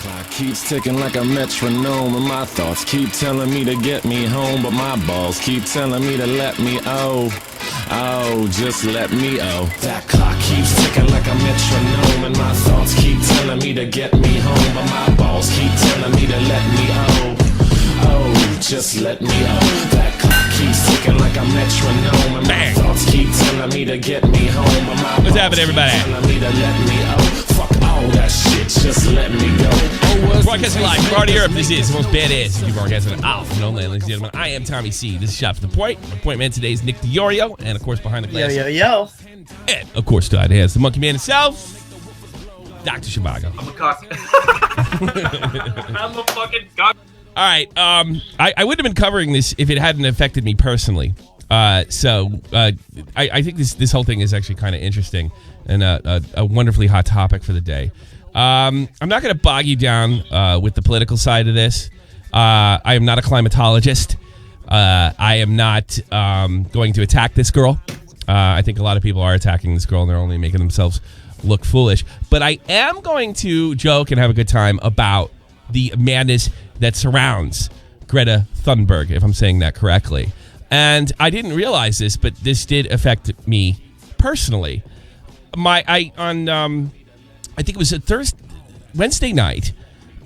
clock keeps ticking like a metronome, and my thoughts keep telling me to get me home, but my balls keep telling me to let me just let me That clock keeps ticking like a metronome, and my thoughts keep telling me to get me home, but my balls keep telling me to let me just let me That clock keeps ticking like a metronome, and my thoughts keep telling me to get me home, but my What's happening, everybody? telling me to let me fuck all that shit, just let me go. Broadcasting live from Europe, this is the most badass you broadcasting out from Ladies and gentlemen, I am Tommy C. This is Shop for the Point. My point man today is Nick DiOrio, and of course behind the glass. Yo. And of course, tonight has the monkey man himself, Dr. Shivago. I'm a cock. I'm a fucking cock. All right, I wouldn't have been covering this if it hadn't affected me personally. I think this whole thing is actually kind of interesting and a wonderfully hot topic for the day. I'm not going to bog you down with the political side of this. I am not a climatologist. I am not going to attack this girl. I think a lot of people are attacking this girl, and they're only making themselves look foolish. But I am going to joke and have a good time about the madness that surrounds Greta Thunberg, if I'm saying that correctly. And I didn't realize this, but this did affect me personally. I think it was a Wednesday night.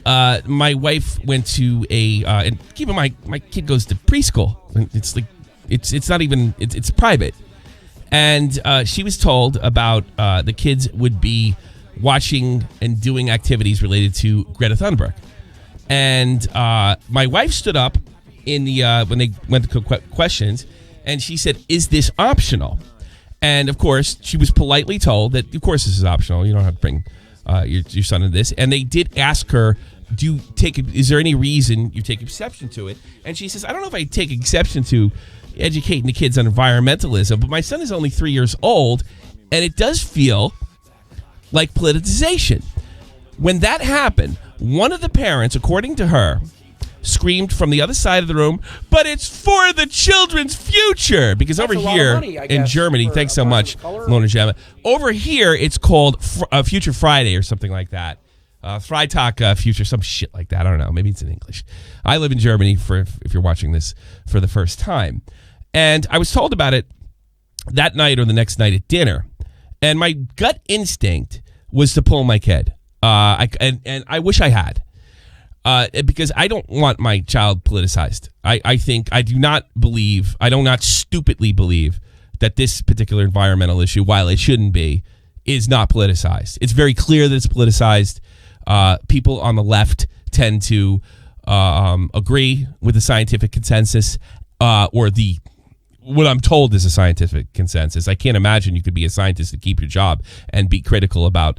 My wife went to and keep in mind, my kid goes to preschool. It's private, and she was told about the kids would be watching and doing activities related to Greta Thunberg. And my wife stood up in the when they went to questions, and she said, "Is this optional?" And of course, she was politely told that, of course, this is optional. You don't have to bring your son into this. And they did ask her, is there any reason you take exception to it? And she says, I don't know if I take exception to educating the kids on environmentalism, but my son is only 3 years old, and it does feel like politicization. When that happened, one of the parents, according to her, screamed from the other side of the room, but it's for the children's future. Because over here in Germany, thanks so much, Lona Gemma. Over here, it's called Future Friday or something like that. Freitag Future, some shit like that. I don't know. Maybe it's in English. I live in Germany, if you're watching this for the first time. And I was told about it that night or the next night at dinner. And my gut instinct was to pull my kid. And I wish I had. Because I don't want my child politicized. I do not stupidly believe that this particular environmental issue, while it shouldn't be, is not politicized. It's very clear that it's politicized. People on the left tend to agree with the scientific consensus or what I'm told is a scientific consensus. I can't imagine you could be a scientist and keep your job and be critical about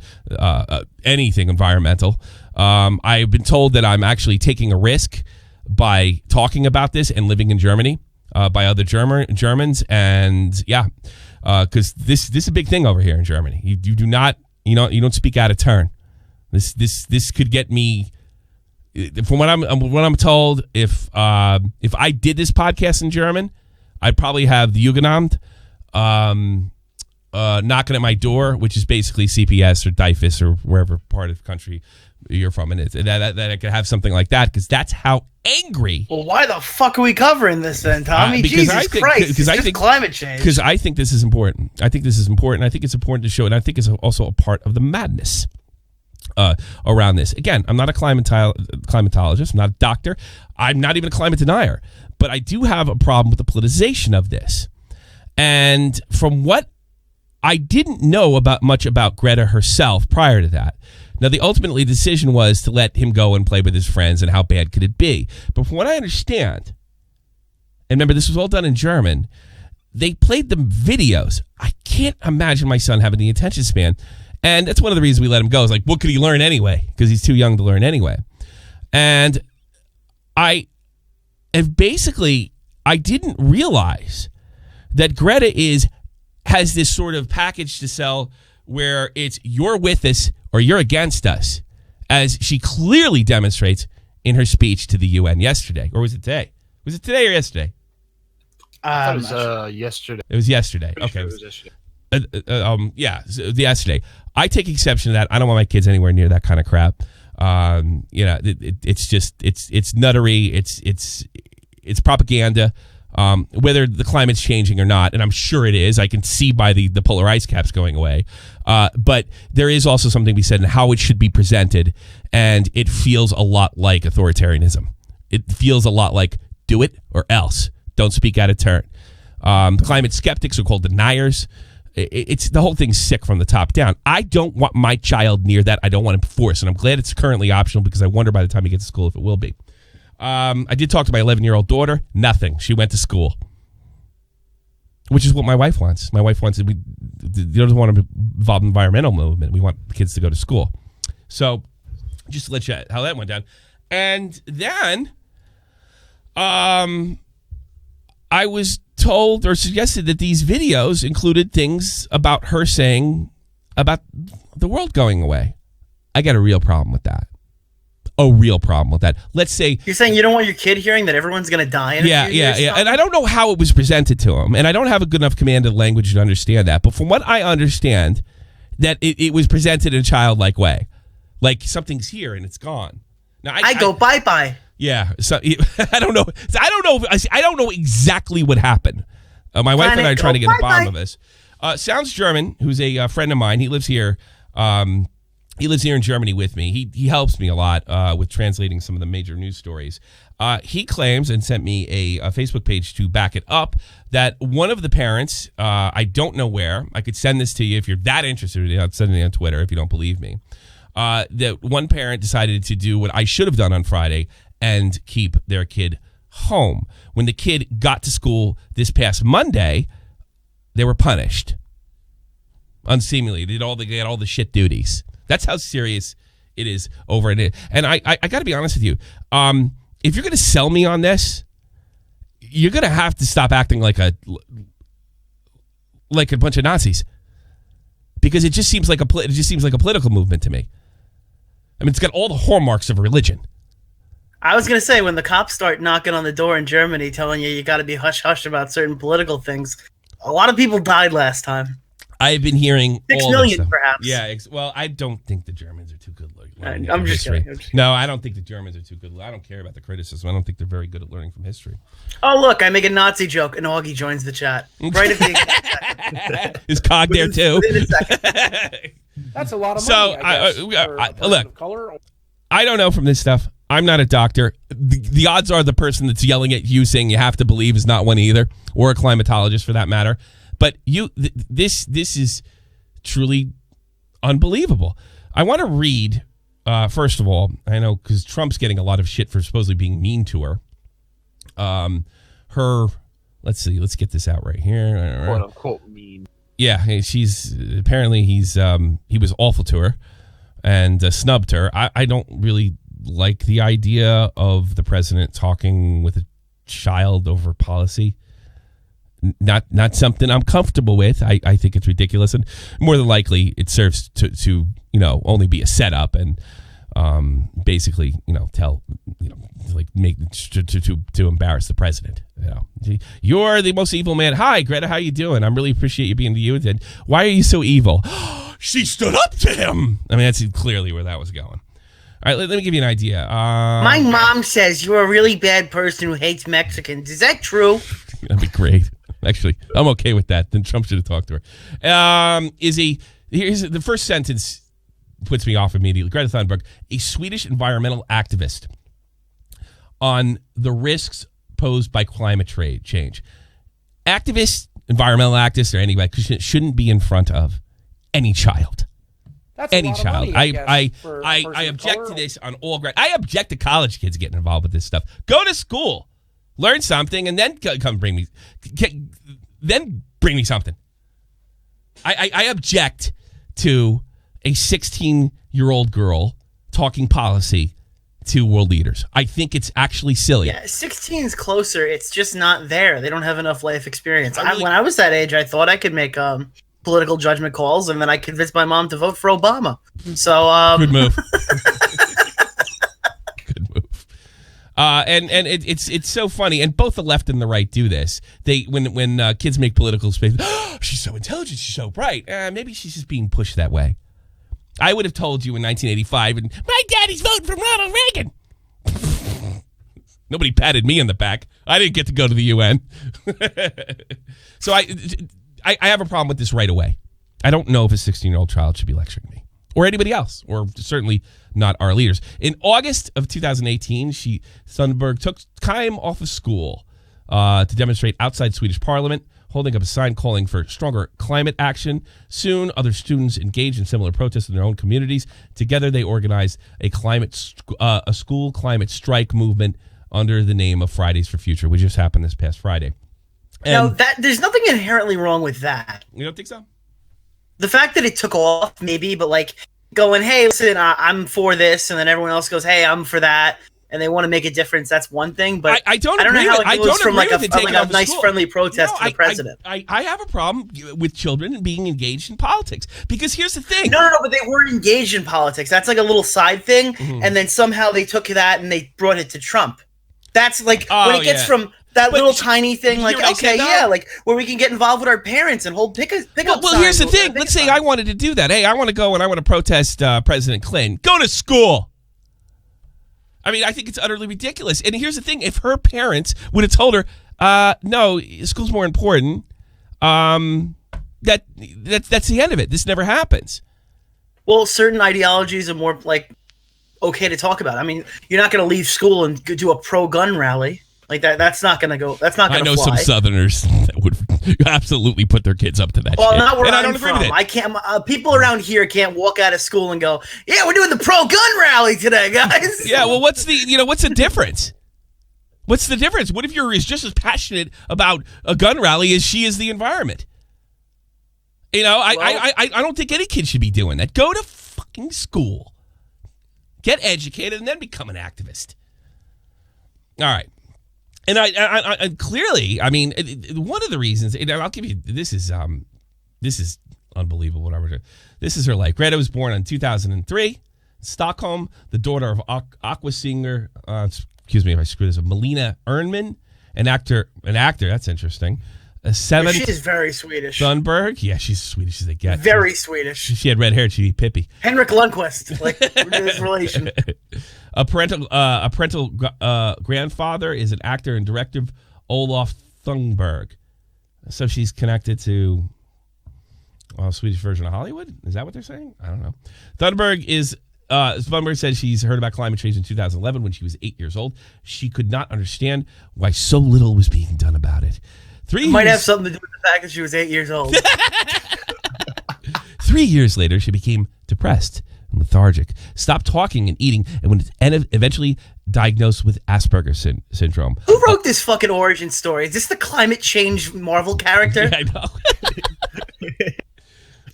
anything environmental. I've been told that I'm actually taking a risk by talking about this and living in Germany by other Germans. And because this is a big thing over here in Germany. You don't speak out of turn. This could get me. From what I'm told, if I did this podcast in German, I'd probably have the Jugendamt knocking at my door, which is basically CPS or DIFUS or wherever part of the country you're from, and that I could have something like that, because that's how angry. Well, why the fuck are we covering this then, Tommy? Jesus Christ, it's just climate change. Because I think this is important. I think it's important to show it. And I think it's also a part of the madness around this. Again, I'm not a climatologist. I'm not a doctor. I'm not even a climate denier. But I do have a problem with the politicization of this. And from what I didn't know much about Greta herself prior to that. Now, the ultimately decision was to let him go and play with his friends, and how bad could it be? But from what I understand, and remember, this was all done in German, they played them videos. I can't imagine my son having the attention span. And that's one of the reasons we let him go. Is like, what could he learn anyway? Because he's too young to learn anyway. And I didn't realize that Greta has this sort of package to sell where it's you're with us or you're against us, as she clearly demonstrates in her speech to the UN yesterday. Or was it today? Was it today or yesterday? I thought it was yesterday. It was yesterday. Okay. Sure it was yesterday. Yesterday. I take exception to that. I don't want my kids anywhere near that kind of crap. It's nuttery. It's propaganda. Whether the climate's changing or not, and I'm sure it is. I can see by the polar ice caps going away. But there is also something to be said in how it should be presented, and it feels a lot like authoritarianism. It feels a lot like do it or else. Don't speak out of turn. Climate skeptics are called deniers. It's the whole thing's sick from the top down. I don't want my child near that. I don't want him forced, and I'm glad it's currently optional because I wonder by the time he gets to school if it will be. I did talk to my 11-year-old daughter. Nothing. She went to school, which is what my wife wants. My wife wants we doesn't want to involve in the environmental movement. We want the kids to go to school. So just to let you know how that went down. And then I was told or suggested that these videos included things about her saying about the world going away. I got a real problem with that. A real problem with that. Let's say you're saying you don't want your kid hearing that everyone's going to die in a few years? Yeah. And I don't know how it was presented to him, and I don't have a good enough command of language to understand that. But from what I understand, that it was presented in a childlike way, like something's here and it's gone. Now I go bye bye. Yeah. So I don't know. I don't know exactly what happened. My wife and I are trying to get the bottom of this. Sounds German, who's a friend of mine. He lives here. He lives here in Germany with me. He helps me a lot with translating some of the major news stories. He claims and sent me a Facebook page to back it up that one of the parents, I don't know where, I could send this to you if you're that interested. I'll send it on Twitter if you don't believe me. That one parent decided to do what I should have done on Friday and keep their kid home. When the kid got to school this past Monday, they were punished. Unseemly. They had all the shit duties. That's how serious it is over it. And I got to be honest with you. If you're going to sell me on this, you're going to have to stop acting like a bunch of Nazis, because it just seems like a political movement to me. I mean, it's got all the hallmarks of religion. I was going to say, when the cops start knocking on the door in Germany telling you got to be hush-hush about certain political things, a lot of people died last time. I've been hearing 6 million, perhaps. Yeah, well, I don't think the Germans are too good learning. I'm just kidding. No, I don't think the Germans are too good. I don't care about the criticism. I don't think they're very good at learning from history. Oh, look, I make a Nazi joke, and Augie joins the chat. Right at the Is Cog there, too? Within a second. That's a lot of money, look, I don't know from this stuff. I'm not a doctor. The odds are the person that's yelling at you saying you have to believe is not one either, or a climatologist for that matter. But this is truly unbelievable. I want to read, first of all, I know because Trump's getting a lot of shit for supposedly being mean to her. Let's see, let's get this out right here. Quote unquote mean. Yeah, he was awful to her and snubbed her. I don't really like the idea of the president talking with a child over policy. Not something I'm comfortable with. I think it's ridiculous, and more than likely it serves to only be a setup and basically tell make to embarrass the president. You're the most evil man. Hi, Greta, how you doing? I really appreciate you being to you. And why are you so evil? She stood up to him. I mean, that's clearly where that was going. All right, let me give you an idea. My mom says you're a really bad person who hates Mexicans. Is that true? That'd be great. Actually, I'm okay with that. Then Trump should have talked to her. Here's the first sentence puts me off immediately. Greta Thunberg, a Swedish environmental activist, on the risks posed by climate change. Activists, environmental activists, or anybody shouldn't be in front of any child. That's any child. Money, I object to this on all grounds. I object to college kids getting involved with this stuff. Go to school. Learn something, and then come bring me. Then bring me something. I object to a 16-year-old girl talking policy to world leaders. I think it's actually silly. Yeah, 16's closer. It's just not there. They don't have enough life experience. When I was that age, I thought I could make political judgment calls, and then I convinced my mom to vote for Obama. So good move. And it's so funny, and both the left and the right do this. When kids make political space, she's so intelligent, she's so bright. Maybe she's just being pushed that way. I would have told you in 1985, and my daddy's voting for Ronald Reagan. Nobody patted me on the back. I didn't get to go to the UN. So I have a problem with this right away. I don't know if a 16-year-old child should be lecturing me or anybody else, or certainly not our leaders. In August of 2018, Thunberg took time off of school to demonstrate outside Swedish parliament, holding up a sign calling for stronger climate action. Soon, other students engaged in similar protests in their own communities. Together, they organized a school climate strike movement under the name of Fridays for Future, which just happened this past Friday. Now, there's nothing inherently wrong with that. You don't think so? The fact that it took off, maybe, but like going, hey, listen, I'm for this, and then everyone else goes, hey, I'm for that, and they want to make a difference. That's one thing, but I don't know agree how with, it goes from like a nice school. friendly protest to the president. I have a problem with children being engaged in politics, because here's the thing. No, but they weren't engaged in politics. That's like a little side thing, and then somehow they took that and they brought it to Trump. That's like when it gets from that little tiny thing, like, okay, like where we can get involved with our parents and hold pick up. Well, here's the thing. Let's say I wanted to do that. Hey, I want to go and I want to protest President Clinton. Go to school. I mean, I think it's utterly ridiculous. And here's the thing. If her parents would have told her, no, school's more important, that's the end of it. This never happens. Well, certain ideologies are more like okay to talk about. I mean, you're not going to leave school and do a pro-gun rally like that. That's not going to go. That's not going to fly. I know some Southerners that would absolutely put their kids up to that. Well, shit. not where and I'm I don't agree from. with it. I can't. People around here can't walk out of school and go, "Yeah, we're doing the pro-gun rally today, guys." Yeah. Well, what's the difference? What's the difference? What if you're just as passionate about a gun rally as she is the environment? I don't think any kid should be doing that. Go to fucking school. Get educated and then become an activist. All right. And I clearly, I mean, one of the reasons, and I'll give you, this is unbelievable. Whatever. This is her life. Greta was born in 2003 in Stockholm, the daughter of aqua singer, excuse me if I screw this up, Melina Ernman, an actor. That's interesting. She is very Swedish. Thunberg, yeah, she's Swedish as they get. Very Swedish. She had red hair. She'd be Pippi. Henrik Lundqvist, like his relation. A parental grandfather is an actor and director of Olof Thunberg. So she's connected to a Swedish version of Hollywood. Is that what they're saying? I don't know. Thunberg said she's heard about climate change in 2011 when she was 8 years old. She could not understand why so little was being done about it. It might have something to do with the fact that she was 8 years old. 3 years later, she became depressed and lethargic, stopped talking and eating, and eventually diagnosed with Asperger's syndrome. Who wrote this fucking origin story? Is this the climate change Marvel character? Yeah, I know.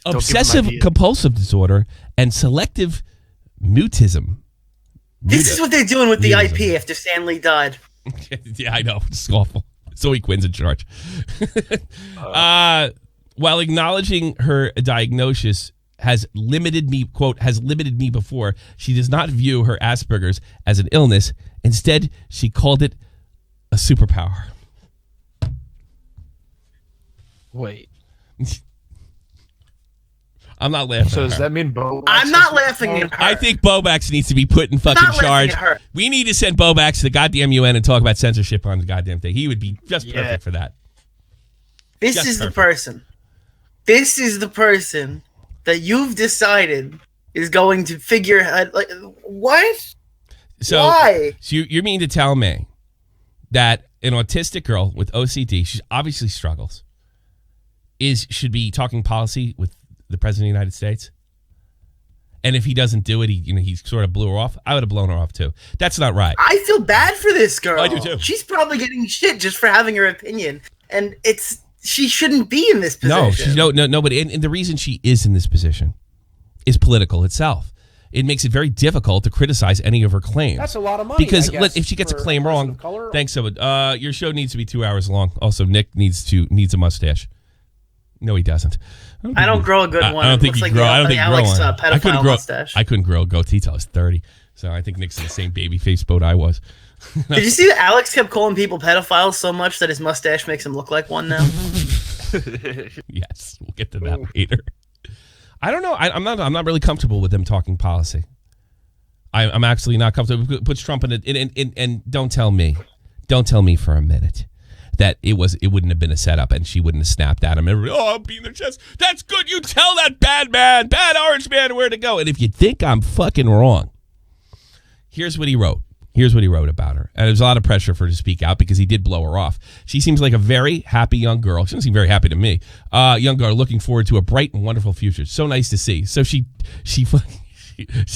Obsessive compulsive disorder and selective mutism. This is what they're doing with the IP after Stan Lee died. Yeah, I know. It's awful. Zoe Quinn's in charge. While acknowledging her diagnosis has limited me before, she does not view her Asperger's as an illness. Instead, she called it a superpower. Wait. I'm not laughing. So at does her. that mean Bo? I'm not laughing at her. I think Bobax needs to be put in fucking charge. We need to send Bobax to the goddamn UN and talk about censorship on the goddamn thing. He would be just perfect for that. This is the person. This is the person that you've decided is going to figure out, like, what? So, why? So you mean to tell me that an autistic girl with OCD, she obviously struggles, should be talking policy with the president of the United States? And if he doesn't do it, he sort of blew her off. I would have blown her off too. That's not right. I feel bad for this girl. I do too. She's probably getting shit just for having her opinion, and she shouldn't be in this position. No. But the reason she is in this position is political itself. It makes it very difficult to criticize any of her claims. That's a lot of money. Because if she gets a claim wrong, thanks so much. Your show needs to be 2 hours long. Also, Nick needs a mustache. No, he doesn't. I don't grow a good one. I don't think he grow. I don't think Alex one. pedophile mustache. I couldn't grow a goatee till I was 30. So I think Nick's in the same baby face boat I was. Did you see that Alex kept calling people pedophiles so much that his mustache makes him look like one now? Yes, we'll get to that later. I don't know. I'm not really comfortable with them talking policy. I'm actually not comfortable. It puts Trump in and don't tell me for a minute that it wouldn't have been a setup and she wouldn't have snapped at him. I'm beating their chest. That's good. You tell that bad orange man where to go. And if you think I'm fucking wrong, here's what he wrote. Here's what he wrote about her. And there's a lot of pressure for her to speak out because he did blow her off. She seems like a very happy young girl. She doesn't seem very happy to me. Young girl looking forward to a bright and wonderful future. So nice to see. So she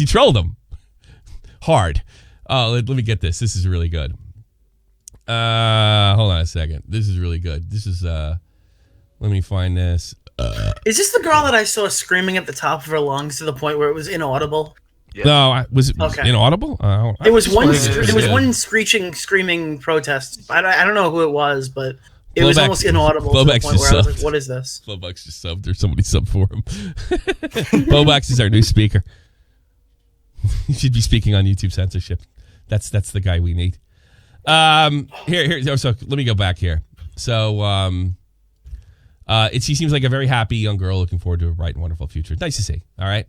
trolled him hard. Let me get this. This is really good. Hold on a second. This is really good. This is let me find this. Is this the girl that I saw screaming at the top of her lungs to the point where it was inaudible? Yeah. No, was it inaudible? There was one screaming protest. I don't know who it was, but it was almost inaudible to the point where I was like, "What is this?" Flowback's just subbed, or somebody subbed for him. Flowback's is our new speaker. He should be speaking on YouTube censorship. That's the guy we need. Here. So let me go back here. So, she seems like a very happy young girl looking forward to a bright and wonderful future. Nice to see. All right.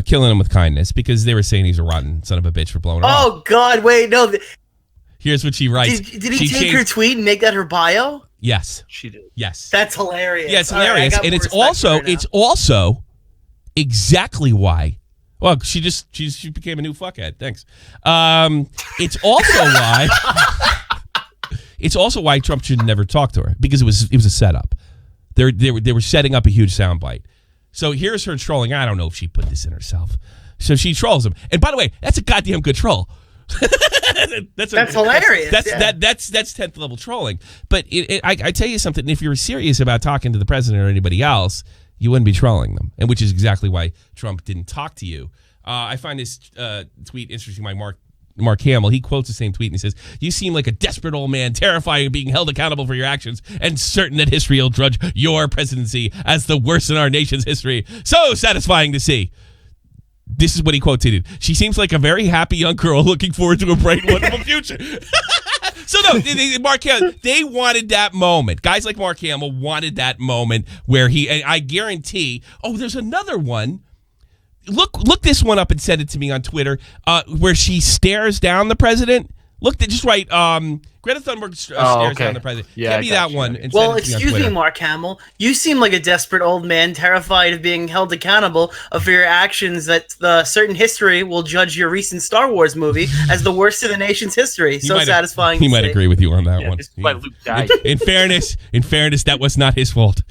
Killing him with kindness because they were saying he's a rotten son of a bitch for blowing her off. Oh, God, wait, no. Here's what she writes. Did he take her tweet and make that her bio? Yes. She did. Yes. That's hilarious. Yeah, it's hilarious. Right, and it's also exactly why. Well, she became a new fuckhead. Thanks. It's also why. It's also why Trump should never talk to her because it was a setup. They were setting up a huge soundbite. So here's her trolling. I don't know if she put this in herself. So she trolls him. And by the way, that's a goddamn good troll. that's hilarious. That's 10th level trolling. But I tell you something. If you're serious about talking to the president or anybody else, you wouldn't be trolling them. And which is exactly why Trump didn't talk to you. I find this tweet interesting by Mark Hamill. He quotes the same tweet and he says, "You seem like a desperate old man, terrified of being held accountable for your actions and certain that history will judge your presidency as the worst in our nation's history. So satisfying to see." This is what he quoted. "She seems like a very happy young girl looking forward to a bright and wonderful future." So no, Mark Hamill, they wanted that moment. Guys like Mark Hamill wanted that moment where I guarantee, there's another one. Look this one up and send it to me on Twitter, where she stares down the president. Just write Greta Thunberg stares down the president. Yeah, give me that one. And well, send it to excuse me, Mark Hamill. You seem like a desperate old man, terrified of being held accountable for your actions. That the certain history will judge your recent Star Wars movie as the worst in the nation's history. So satisfying. He might agree with you on that one. Why Luke died. In fairness, that was not his fault.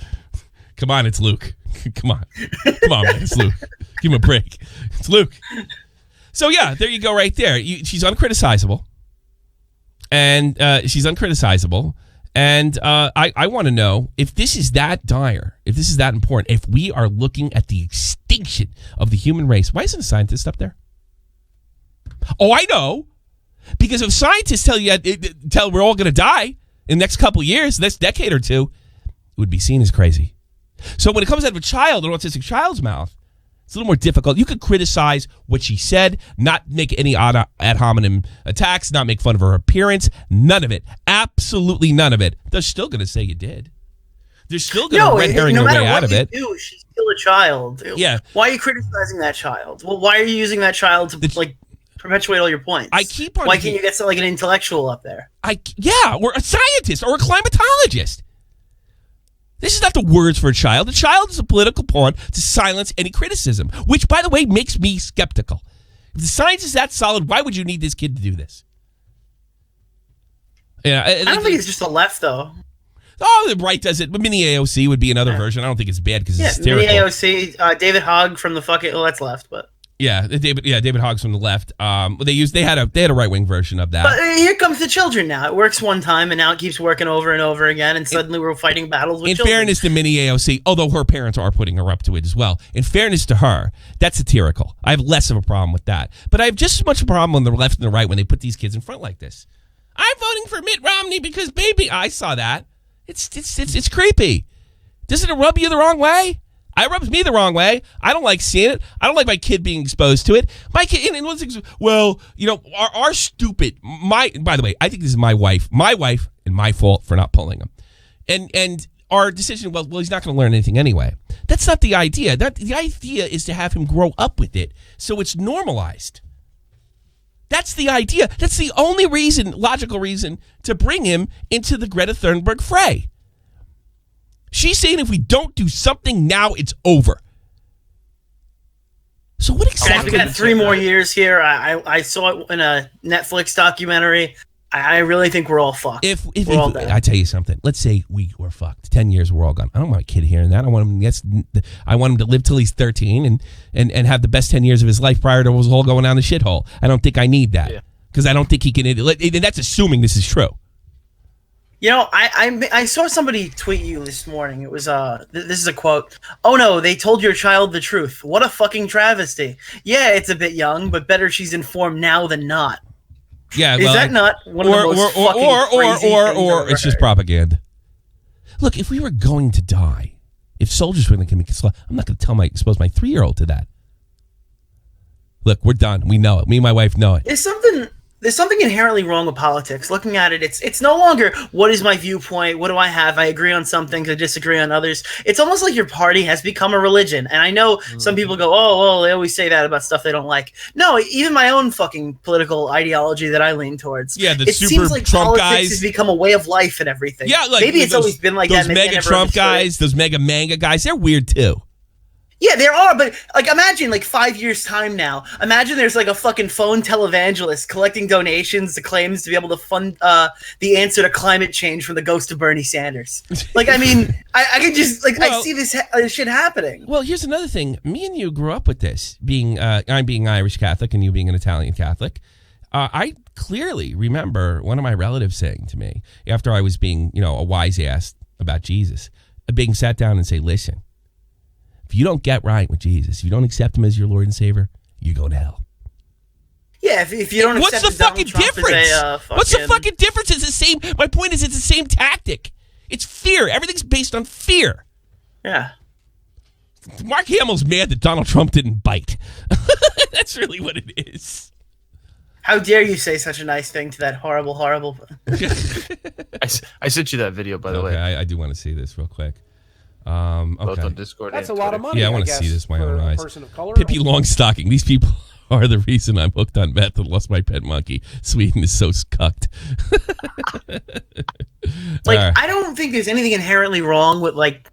Come on, it's Luke. Come on, man, it's Luke. Give him a break. It's Luke. So yeah, there you go, right there. She's uncriticizable. And she's uncriticizable. And I want to know if this is that dire, if this is that important, if we are looking at the extinction of the human race. Why isn't a scientist up there? Oh, I know. Because if scientists tell we're all going to die in the next couple of years, next decade or two, it would be seen as crazy. So when it comes out of a child, an autistic child's mouth, it's a little more difficult. You could criticize what she said, not make any ad hominem attacks, not make fun of her appearance. None of it. Absolutely none of it. They're still going to say you did. They're still going to red herring their way out of it. She's still a child. Yeah. Why are you criticizing that child? Well, why are you using that child to perpetuate all your points? Why can't you get an intellectual up there? Or a scientist or a climatologist. This is not the words for a child. A child is a political pawn to silence any criticism, which, by the way, makes me skeptical. If the science is that solid, why would you need this kid to do this? Yeah, I don't think it's just the left, though. Oh, the right does it. But Mini AOC would be another version. I don't think it's bad because it's hysterical. Mini AOC, David Hogg from the that's left, but... Yeah, David Hogg's from the left. They had a right-wing version of that. But here comes the children now. It works one time, and now it keeps working over and over again, and suddenly we're fighting battles with children. In fairness to Mini AOC, although her parents are putting her up to it as well, in fairness to her, that's satirical. I have less of a problem with that. But I have just as much a problem on the left and the right when they put these kids in front like this. I'm voting for Mitt Romney because baby, I saw that. It's creepy. Doesn't it rub you the wrong way? It rubs me the wrong way. I don't like seeing it. I don't like my kid being exposed to it. My kid, our stupid, by the way, I think this is my wife and my fault for not pulling him. And our decision, well, he's not going to learn anything anyway. That's not the idea. The idea is to have him grow up with it so it's normalized. That's the idea. That's the only logical reason to bring him into the Greta Thunberg fray. She's saying if we don't do something now, it's over. So what exactly? We got 3 more years here. I saw it in a Netflix documentary. I really think we're all fucked. If I tell you something, let's say we were fucked. 10 years, we're all gone. I don't want my kid hearing that. I want him to live till he's 13 and have the best 10 years of his life prior to us all going down the shithole. I don't think I need that because I don't think he can. And that's assuming this is true. You know, I saw somebody tweet you this morning. It was this is a quote. "Oh no, they told your child the truth. What a fucking travesty. Yeah, it's a bit young, but better she's informed now than not." Yeah, is that not one of the most fucking crazy things it's just propaganda. Look, if we were going to die, if soldiers were going to commit slaughter, I'm not going to expose my 3-year-old to that. Look, we're done. We know it. Me and my wife know it. There's something inherently wrong with politics. Looking at it, it's no longer what is my viewpoint, what do I have, I agree on some things, I disagree on others. It's almost like your party has become a religion. And I know some people go, oh, well, they always say that about stuff they don't like. No, even my own fucking political ideology that I lean towards. Yeah, it seems like Trump politics guys has become a way of life and everything. Yeah, like maybe it's always been like those that. Those mega Trump guys, those mega manga guys, they're weird too. Yeah, there are, but like imagine like 5 years time now. Imagine there's like a fucking phone televangelist collecting donations to claims to be able to fund the answer to climate change from the ghost of Bernie Sanders. Like, I mean, I can just like I see this shit happening. Well, here's another thing. Me and you grew up with this. I'm being Irish Catholic and you being an Italian Catholic. I clearly remember one of my relatives saying to me after I was being, a wise ass about Jesus, being sat down and say, "Listen. If you don't get right with Jesus, if you don't accept him as your Lord and Savior, you're going to hell." Yeah, if you don't accept what's the fucking difference? What's the fucking difference? It's the same. My point is, it's the same tactic. It's fear. Everything's based on fear. Yeah. Mark Hamill's mad that Donald Trump didn't bite. That's really what it is. How dare you say such a nice thing to that horrible, horrible... I sent you that video, by the way. I do want to see this real quick. Both on Discord. That's a lot of money. Yeah, I want to see this with my own eyes. Person of color. Pippi Longstocking. These people are the reason I'm hooked on meth and lost my pet monkey. Sweden is so cucked. I don't think there's anything inherently wrong with like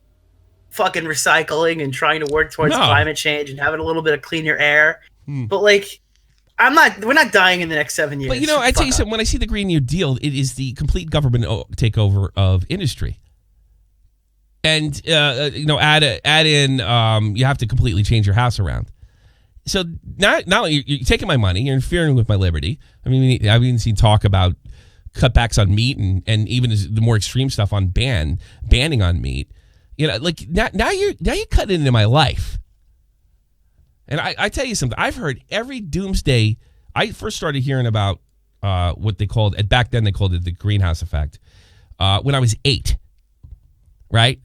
fucking recycling and trying to work towards climate change and having a little bit of cleaner air. But like, we're not dying in the next 7 years. But I tell you something, when I see the Green New Deal, it is the complete government takeover of industry. And, add in, you have to completely change your house around. So now you're taking my money, you're interfering with my liberty. I mean, I've even seen talk about cutbacks on meat and even the more extreme stuff on banning on meat. Now you're cutting into my life. And I tell you something, I've heard every doomsday. I first started hearing about what they called, back then they called it the greenhouse effect, when I was 8, right?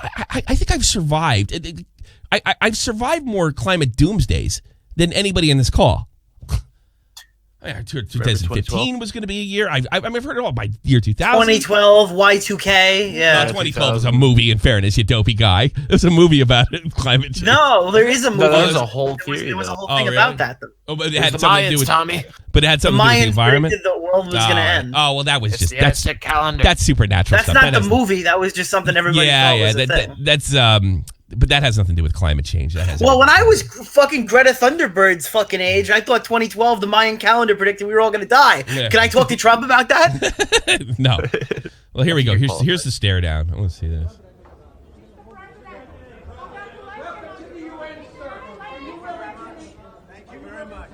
I think I've survived. I've survived more climate doomsdays than anybody in this call. 2015 was going to be a year. I've heard it all by year 2000. 2012, Y2K. Yeah. 2012 was a movie, in fairness, you dopey guy. There's a movie about it, climate change. No, there is a movie. There was a whole theory. There was a whole thing about that. Oh, but it had something to do with Tommy. But it had something to do with the environment. The world was going to end. Oh, well, that was just that's the calendar. That's supernatural stuff. That's not the movie. That was just something everybody thought was a thing. That's but that has nothing to do with climate change. When I was fucking Greta Thunberg's fucking age, I thought 2012, the Mayan calendar predicted we were all going to die. Yeah. Can I talk to Trump about that? No. Well, here we go. Here's the stare down. I want to see this. Thank you very much.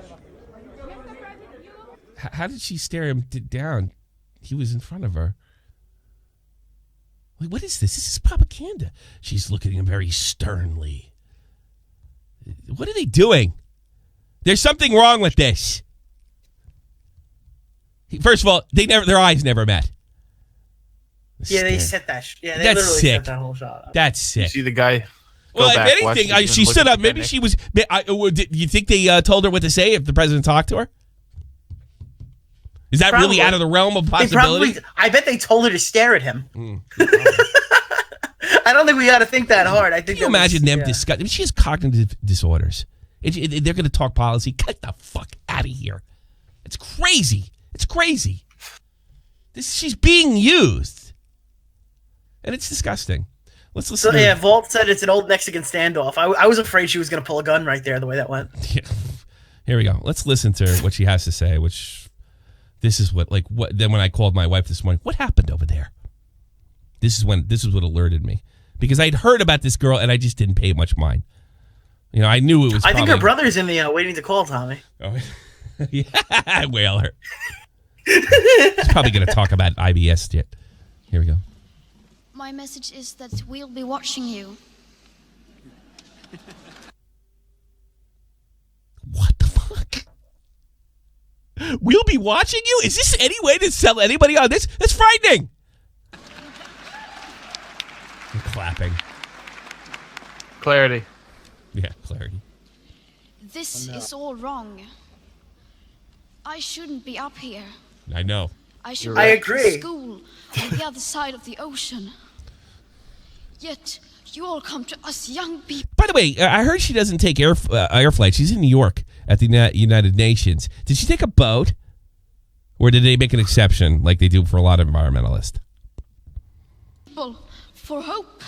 How did she stare him down? He was in front of her. Like, what is this? This is propaganda. She's looking at him very sternly. What are they doing? There's something wrong with this. First of all, their eyes never met. Yeah, they set that. Yeah, they literally set that whole shot up. That's sick. You see the guy. Well, if anything, she stood up. Maybe she was. Do you think they told her what to say if the president talked to her? Is that really out of the realm of possibility? I bet they told her to stare at him. I don't think we got to think that hard. I think. Can you imagine them discussing? I mean, she has cognitive disorders. They're going to talk policy. Get the fuck out of here. It's crazy. It's crazy. She's being used. And it's disgusting. Let's listen to Vault said it's an old Mexican standoff. I was afraid she was going to pull a gun right there, the way that went. Yeah. Here we go. Let's listen to what she has to say, this is what then when I called my wife this morning, what happened over there? This is what alerted me. Because I'd heard about this girl and I just didn't pay much mind. You know, I knew it was I think her brother's in the waiting to call, Tommy. Oh, yeah. Whale her. He's probably going to talk about IBS yet. Here we go. My message is that we'll be watching you. What the fuck? We'll be watching you? Is this any way to sell anybody on this? That's frightening. I'm clapping. Clarity. Yeah, clarity. This is all wrong. I shouldn't be up here. I know. I should I be agree. at school on the other side of the ocean. Yet you all come to us young people. By the way, I heard she doesn't take air flight. She's in New York at the United Nations. Did she take a boat? Or did they make an exception like they do for a lot of environmentalists? For hope.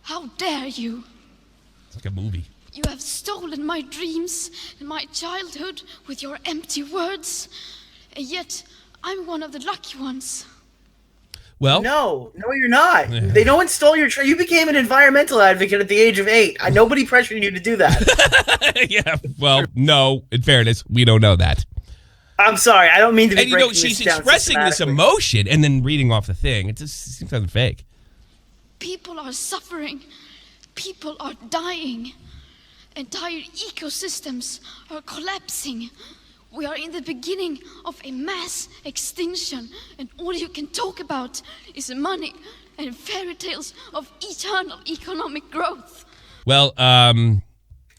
How dare you? It's like a movie. You have stolen my dreams and my childhood with your empty words. And yet, I'm one of the lucky ones. Well, no, you're not. No one stole your You became an environmental advocate at the age of 8. Nobody pressured you to do that. Yeah, well, no, in fairness, we don't know that. I'm sorry, I don't mean to be And she's expressing this emotion and then reading off the thing. It just seems kind of fake. People are suffering. People are dying. Entire ecosystems are collapsing. We are in the beginning of a mass extinction, and all you can talk about is money and fairy tales of eternal economic growth. Well,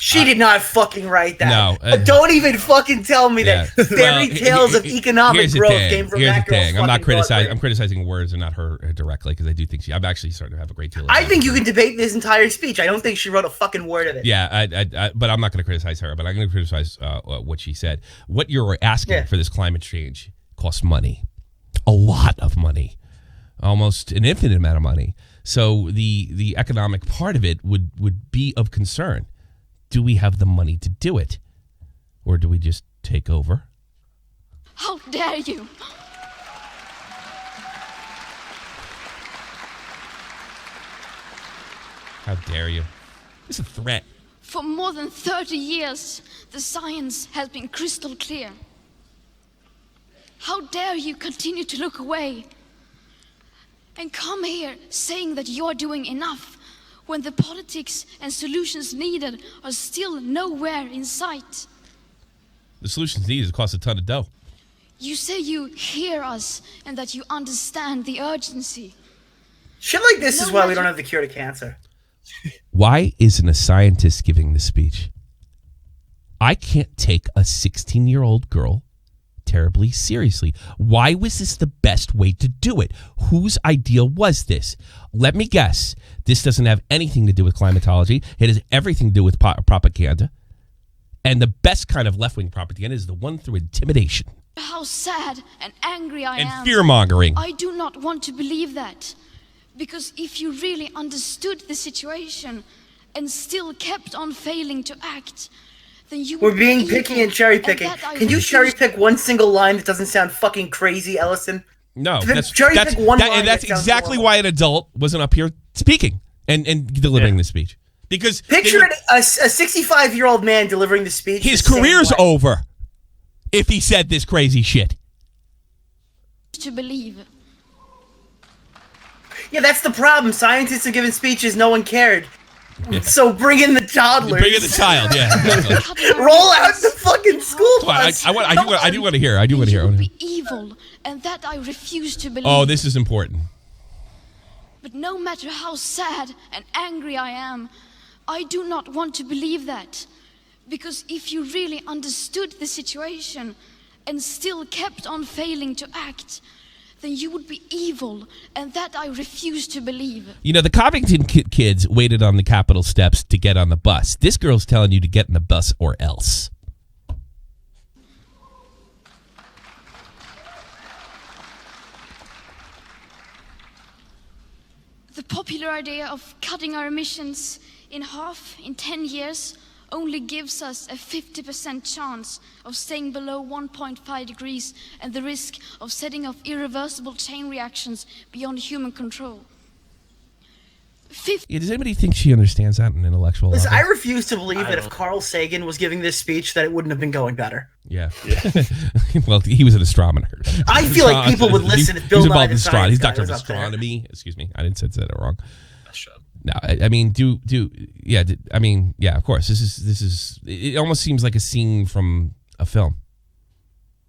she did not fucking write that. No. Don't even fucking tell me that fairy tales of economic growth came from that girl's thing. I'm not criticizing. I'm criticizing words and not her directly because I do think I'm actually starting to have a great deal of I think you can debate this entire speech. I don't think she wrote a fucking word of it. Yeah, but I'm not going to criticize her. But I'm going to criticize what she said. What you're asking for this climate change costs money, a lot of money, almost an infinite amount of money. So the economic part of it would be of concern. Do we have the money to do it? Or do we just take over? How dare you? How dare you? It's a threat. For more than 30 years, the science has been crystal clear. How dare you continue to look away and come here saying that you're doing enough when the politics and solutions needed are still nowhere in sight? The solutions needed cost a ton of dough. You say you hear us and that you understand the urgency. Shit like this is why we don't have the cure to cancer. Why isn't a scientist giving this speech? I can't take a 16-year-old girl terribly seriously. Why was this the best way to do it? Whose idea was this? Let me guess. This doesn't have anything to do with climatology. It has everything to do with propaganda. And the best kind of left-wing propaganda is the one through intimidation. How sad and angry I am. And fear-mongering. I do not want to believe that. Because if you really understood the situation and still kept on failing to act, then you We're being picky and cherry-picking. Can you cherry-pick one single line that doesn't sound fucking crazy, Ellison? No, that's exactly why an adult wasn't up here speaking and delivering the speech. Because picture a 65-year-old man delivering the speech. His career's over if he said this crazy shit. To believe. Yeah, that's the problem. Scientists are giving speeches, no one cared. Yeah. So bring in the toddlers. Bring in the child, yeah. Roll out the fucking school bus. I do want to hear. I do want to hear. You would be evil, and that I refuse to believe. Oh, this is important. But no matter how sad and angry I am, I do not want to believe that. Because if you really understood the situation and still kept on failing to act, then you would be evil, and that I refuse to believe. You know, the Covington kids waited on the Capitol steps to get on the bus. This girl's telling you to get in the bus or else. The popular idea of cutting our emissions in half in 10 years only gives us a 50% chance of staying below 1.5 degrees and the risk of setting off irreversible chain reactions beyond human control. Yeah, does anybody think she understands that in intellectual level? I refuse to believe that if Carl Sagan was giving this speech that it wouldn't have been going better. Yeah. Well, he was an astronomer. I feel like people would listen if Bill Nye the Science Guy He's Doctor of was up there. Astronomy. Excuse me. I didn't say that wrong. Shut up. No, I mean, yeah, of course. This is. It almost seems like a scene from a film.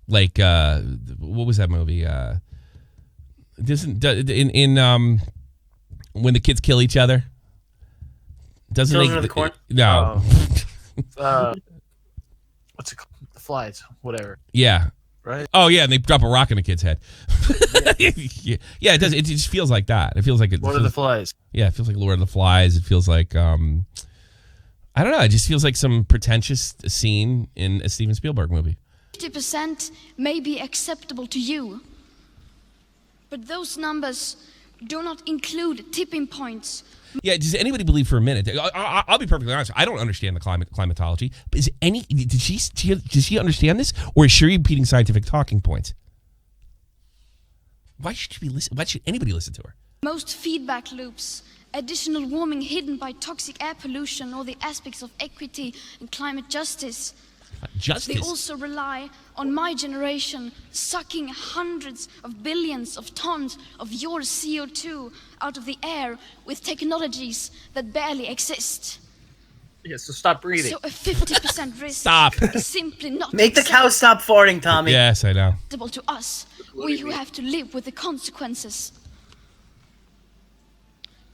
Like, what was that movie? When the kids kill each other, doesn't Children of the Corn? No. What's it called? The Flies, whatever. Yeah. Right? Oh yeah, and they drop a rock in a kid's head. Yeah, it does. It just feels like that. It feels like Lord of the Flies. Yeah, it feels like Lord of the Flies. It feels like I don't know. It just feels like some pretentious scene in a Steven Spielberg movie. 50% may be acceptable to you, but those numbers do not include tipping points. Yeah, does anybody believe for a minute? I'll be perfectly honest. I don't understand the climatology. But does she understand this, or is she repeating scientific talking points? Why should anybody listen to her? Most feedback loops, additional warming hidden by toxic air pollution, or the aspects of equity and climate justice. They also rely on my generation sucking hundreds of billions of tons of your CO2 out of the air with technologies that barely exist. Yeah, so stop breathing. So a 50% risk Stop. is simply not Make the cow stop farting, Tommy. Yes, I know. acceptable to us, we who have to live with the consequences.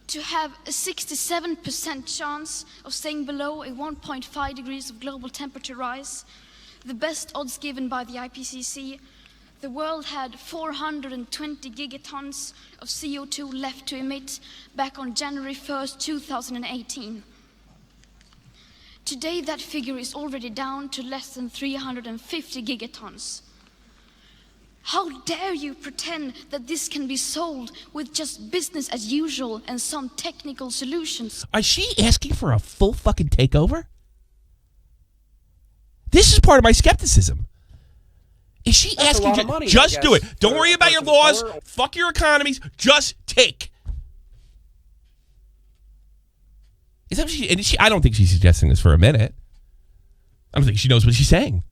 To have a 67% chance of staying below a 1.5 degrees of global temperature rise, the best odds given by the IPCC, the world had 420 gigatons of CO2 left to emit back on January 1st, 2018. Today, that figure is already down to less than 350 gigatons. How dare you pretend that this can be solved with just business as usual and some technical solutions? Is she asking for a full fucking takeover? This is part of my skepticism. Is she That's asking a lot of money, just I do guess, it? Don't for worry a about your person of laws. color. Fuck your economies. Just take. Is that what she? I don't think she's suggesting this for a minute. I don't think she knows what she's saying.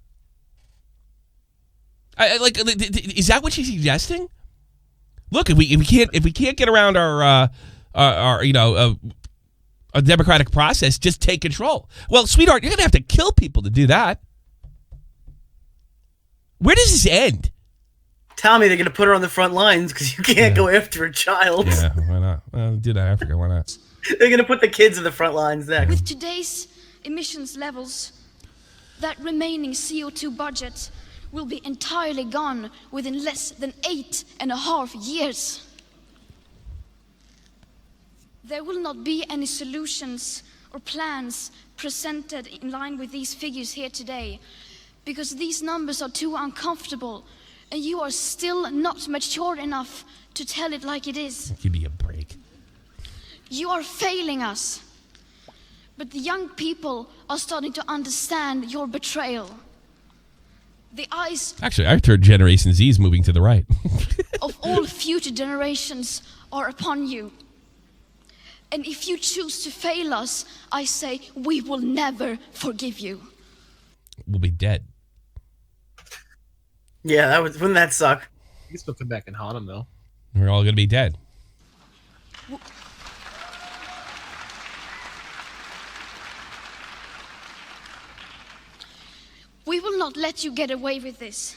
Is that what she's suggesting? Look, if we can't get around our a democratic process, just take control. Well, sweetheart, you're gonna have to kill people to do that. Where does this end? Tommy, they're going to put her on the front lines because you can't go after a child. Yeah, why not? Well, do that in Africa. Why not? They're going to put the kids in the front lines next. With today's emissions levels, that remaining CO2 budget will be entirely gone within less than 8.5 years. There will not be any solutions or plans presented in line with these figures here today, because these numbers are too uncomfortable, and you are still not mature enough to tell it like it is. Give me a break. You are failing us, but the young people are starting to understand your betrayal. The eyes Actually, I heard Generation Z is moving to the right. of all future generations are upon you. And if you choose to fail us, I say we will never forgive you. We'll be dead. Yeah, wouldn't that suck? You can still come back and haunt them, though. We're all gonna be dead. We will not let you get away with this.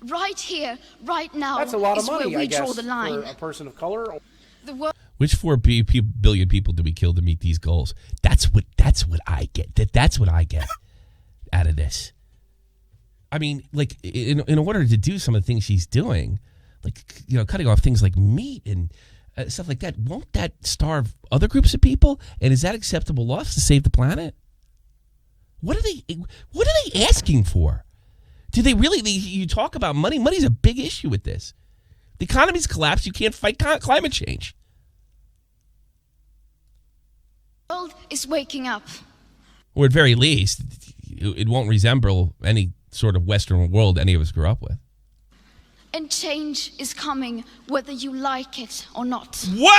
Right here, right now, That's a lot of is money, where we I guess, draw the line. for a person of color. The world Which 4 billion people do we kill to meet these goals? That's what I get. That's what I get out of this. I mean, like, in order to do some of the things she's doing, cutting off things like meat and stuff like that, won't that starve other groups of people? And is that acceptable loss to save the planet? What are they asking for? Do they really? You talk about money. Money's a big issue with this. The economy's collapsed. You can't fight climate change. The world is waking up. Or at very least, it won't resemble any sort of Western world any of us grew up with. And change is coming whether you like it or not. Wow!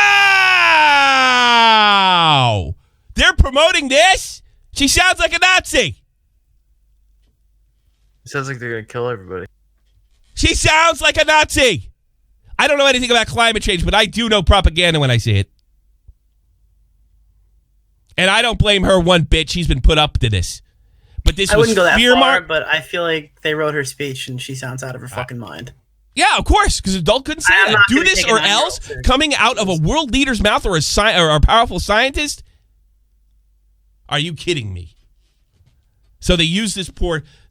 They're promoting this? She sounds like a Nazi. It sounds like they're gonna kill everybody. She sounds like a Nazi. I don't know anything about climate change, but I do know propaganda when I see it. And I don't blame her one bit. She's been put up to this. But this I wouldn't go that far, fear. but I feel like they wrote her speech and she sounds out of her fucking mind. Yeah, of course, because adult couldn't say that. Do this or else, coming out of a world leader's mouth or a powerful scientist? Are you kidding me? So they use this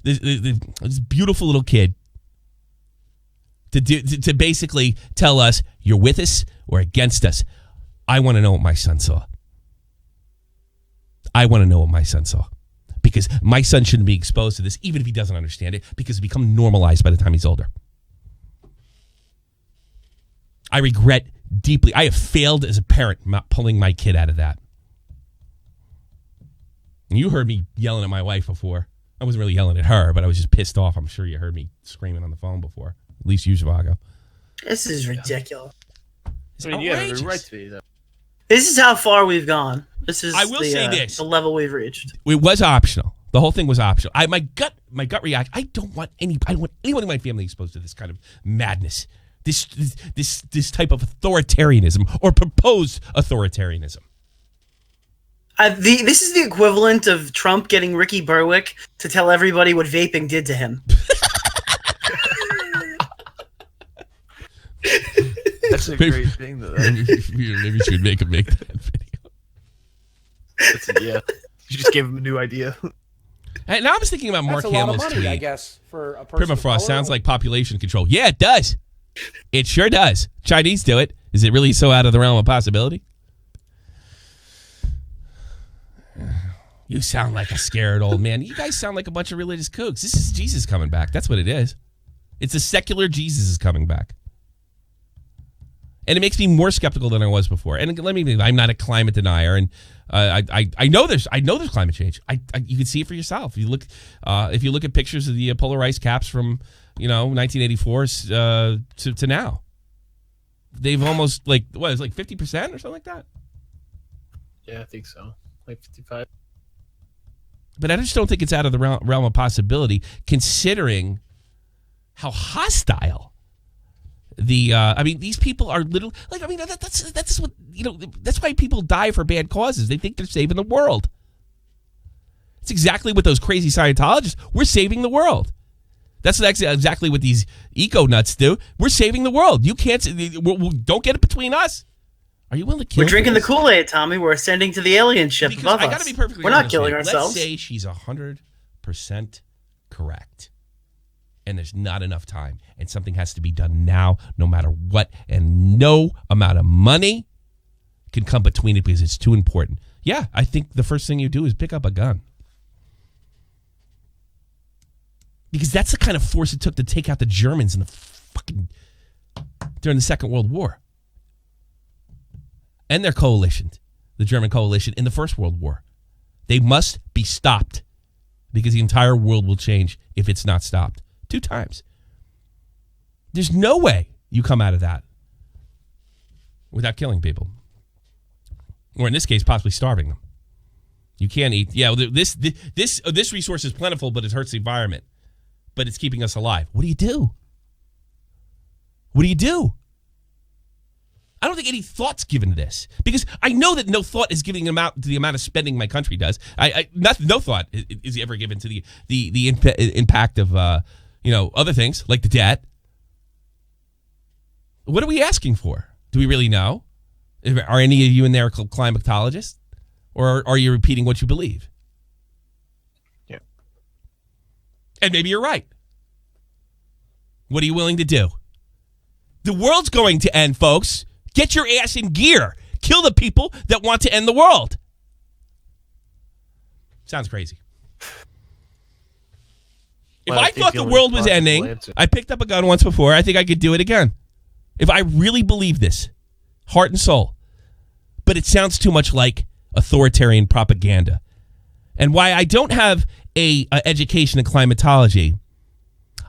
this beautiful little kid to basically tell us, you're with us or against us. I want to know what my son saw. Because my son shouldn't be exposed to this, even if he doesn't understand it, because it becomes normalized by the time he's older. I regret deeply. I have failed as a parent not pulling my kid out of that. You heard me yelling at my wife before. I wasn't really yelling at her, but I was just pissed off. I'm sure you heard me screaming on the phone before. At least you, Zhivago. This is ridiculous. It's I mean, you have outrageous. every right to be though. This is how far we've gone. This is I will say this. The level we've reached. It was optional. The whole thing was optional. My gut reaction. I don't want anyone in my family exposed to this kind of madness. This type of authoritarianism or proposed authoritarianism. This is the equivalent of Trump getting Ricky Berwick to tell everybody what vaping did to him. That's a great thing, though. Maybe you should make that video. Yeah, you just gave him a new idea. And now I was thinking about Mark That's a lot of Hamill's money, tweet. I guess, for a person. Permafrost sounds like population control. Yeah, it does. It sure does. Chinese do it. Is it really so out of the realm of possibility? You sound like a scared old man. You guys sound like a bunch of religious kooks. This is Jesus coming back. That's what it is. It's a secular Jesus is coming back. And it makes me more skeptical than I was before. And let me be, I'm not a climate denier, and I know there's climate change. You can see it for yourself. You look if you look at pictures of the polar ice caps from 1984 to now, they've almost it's like 50% or something like that. Yeah, I think so. Like 55. But I just don't think it's out of the realm of possibility, considering how hostile these people are. That's what that's why people die for bad causes. They think they're saving the world. It's exactly what those crazy Scientologists. We're saving the world. That's exactly what these eco nuts do. We're saving the world. You can't. Don't get it between us. Are you willing to kill? We're drinking the Kool-Aid, Tommy. We're ascending to the alien ship above us. I got to be perfectly We're not honest killing with you. ourselves. Let's say she's 100% correct, and there's not enough time, and something has to be done now, no matter what, and no amount of money can come between it because it's too important. Yeah, I think the first thing you do is pick up a gun. Because that's the kind of force it took to take out the Germans during the Second World War. And their coalition, the German coalition in the First World War. They must be stopped because the entire world will change if it's not stopped. 2 times. There's no way you come out of that without killing people. Or in this case, possibly starving them. You can't eat. Yeah, this resource is plentiful, but it hurts the environment. But it's keeping us alive. What do you do? What do you do? I don't think any thought's given to this, because I know that no thought is giving to the amount of spending my country does. No thought is ever given to the impact of other things like the debt. What are we asking for? Do we really know? Are any of you in there climatologists, or are you repeating what you believe? Yeah. And maybe you're right. What are you willing to do? The world's going to end, folks. Get your ass in gear. Kill the people that want to end the world. Sounds crazy. If I thought the world was ending, I picked up a gun once before. I think I could do it again. If I really believe this, heart and soul. But it sounds too much like authoritarian propaganda. And why I don't have a education in climatology,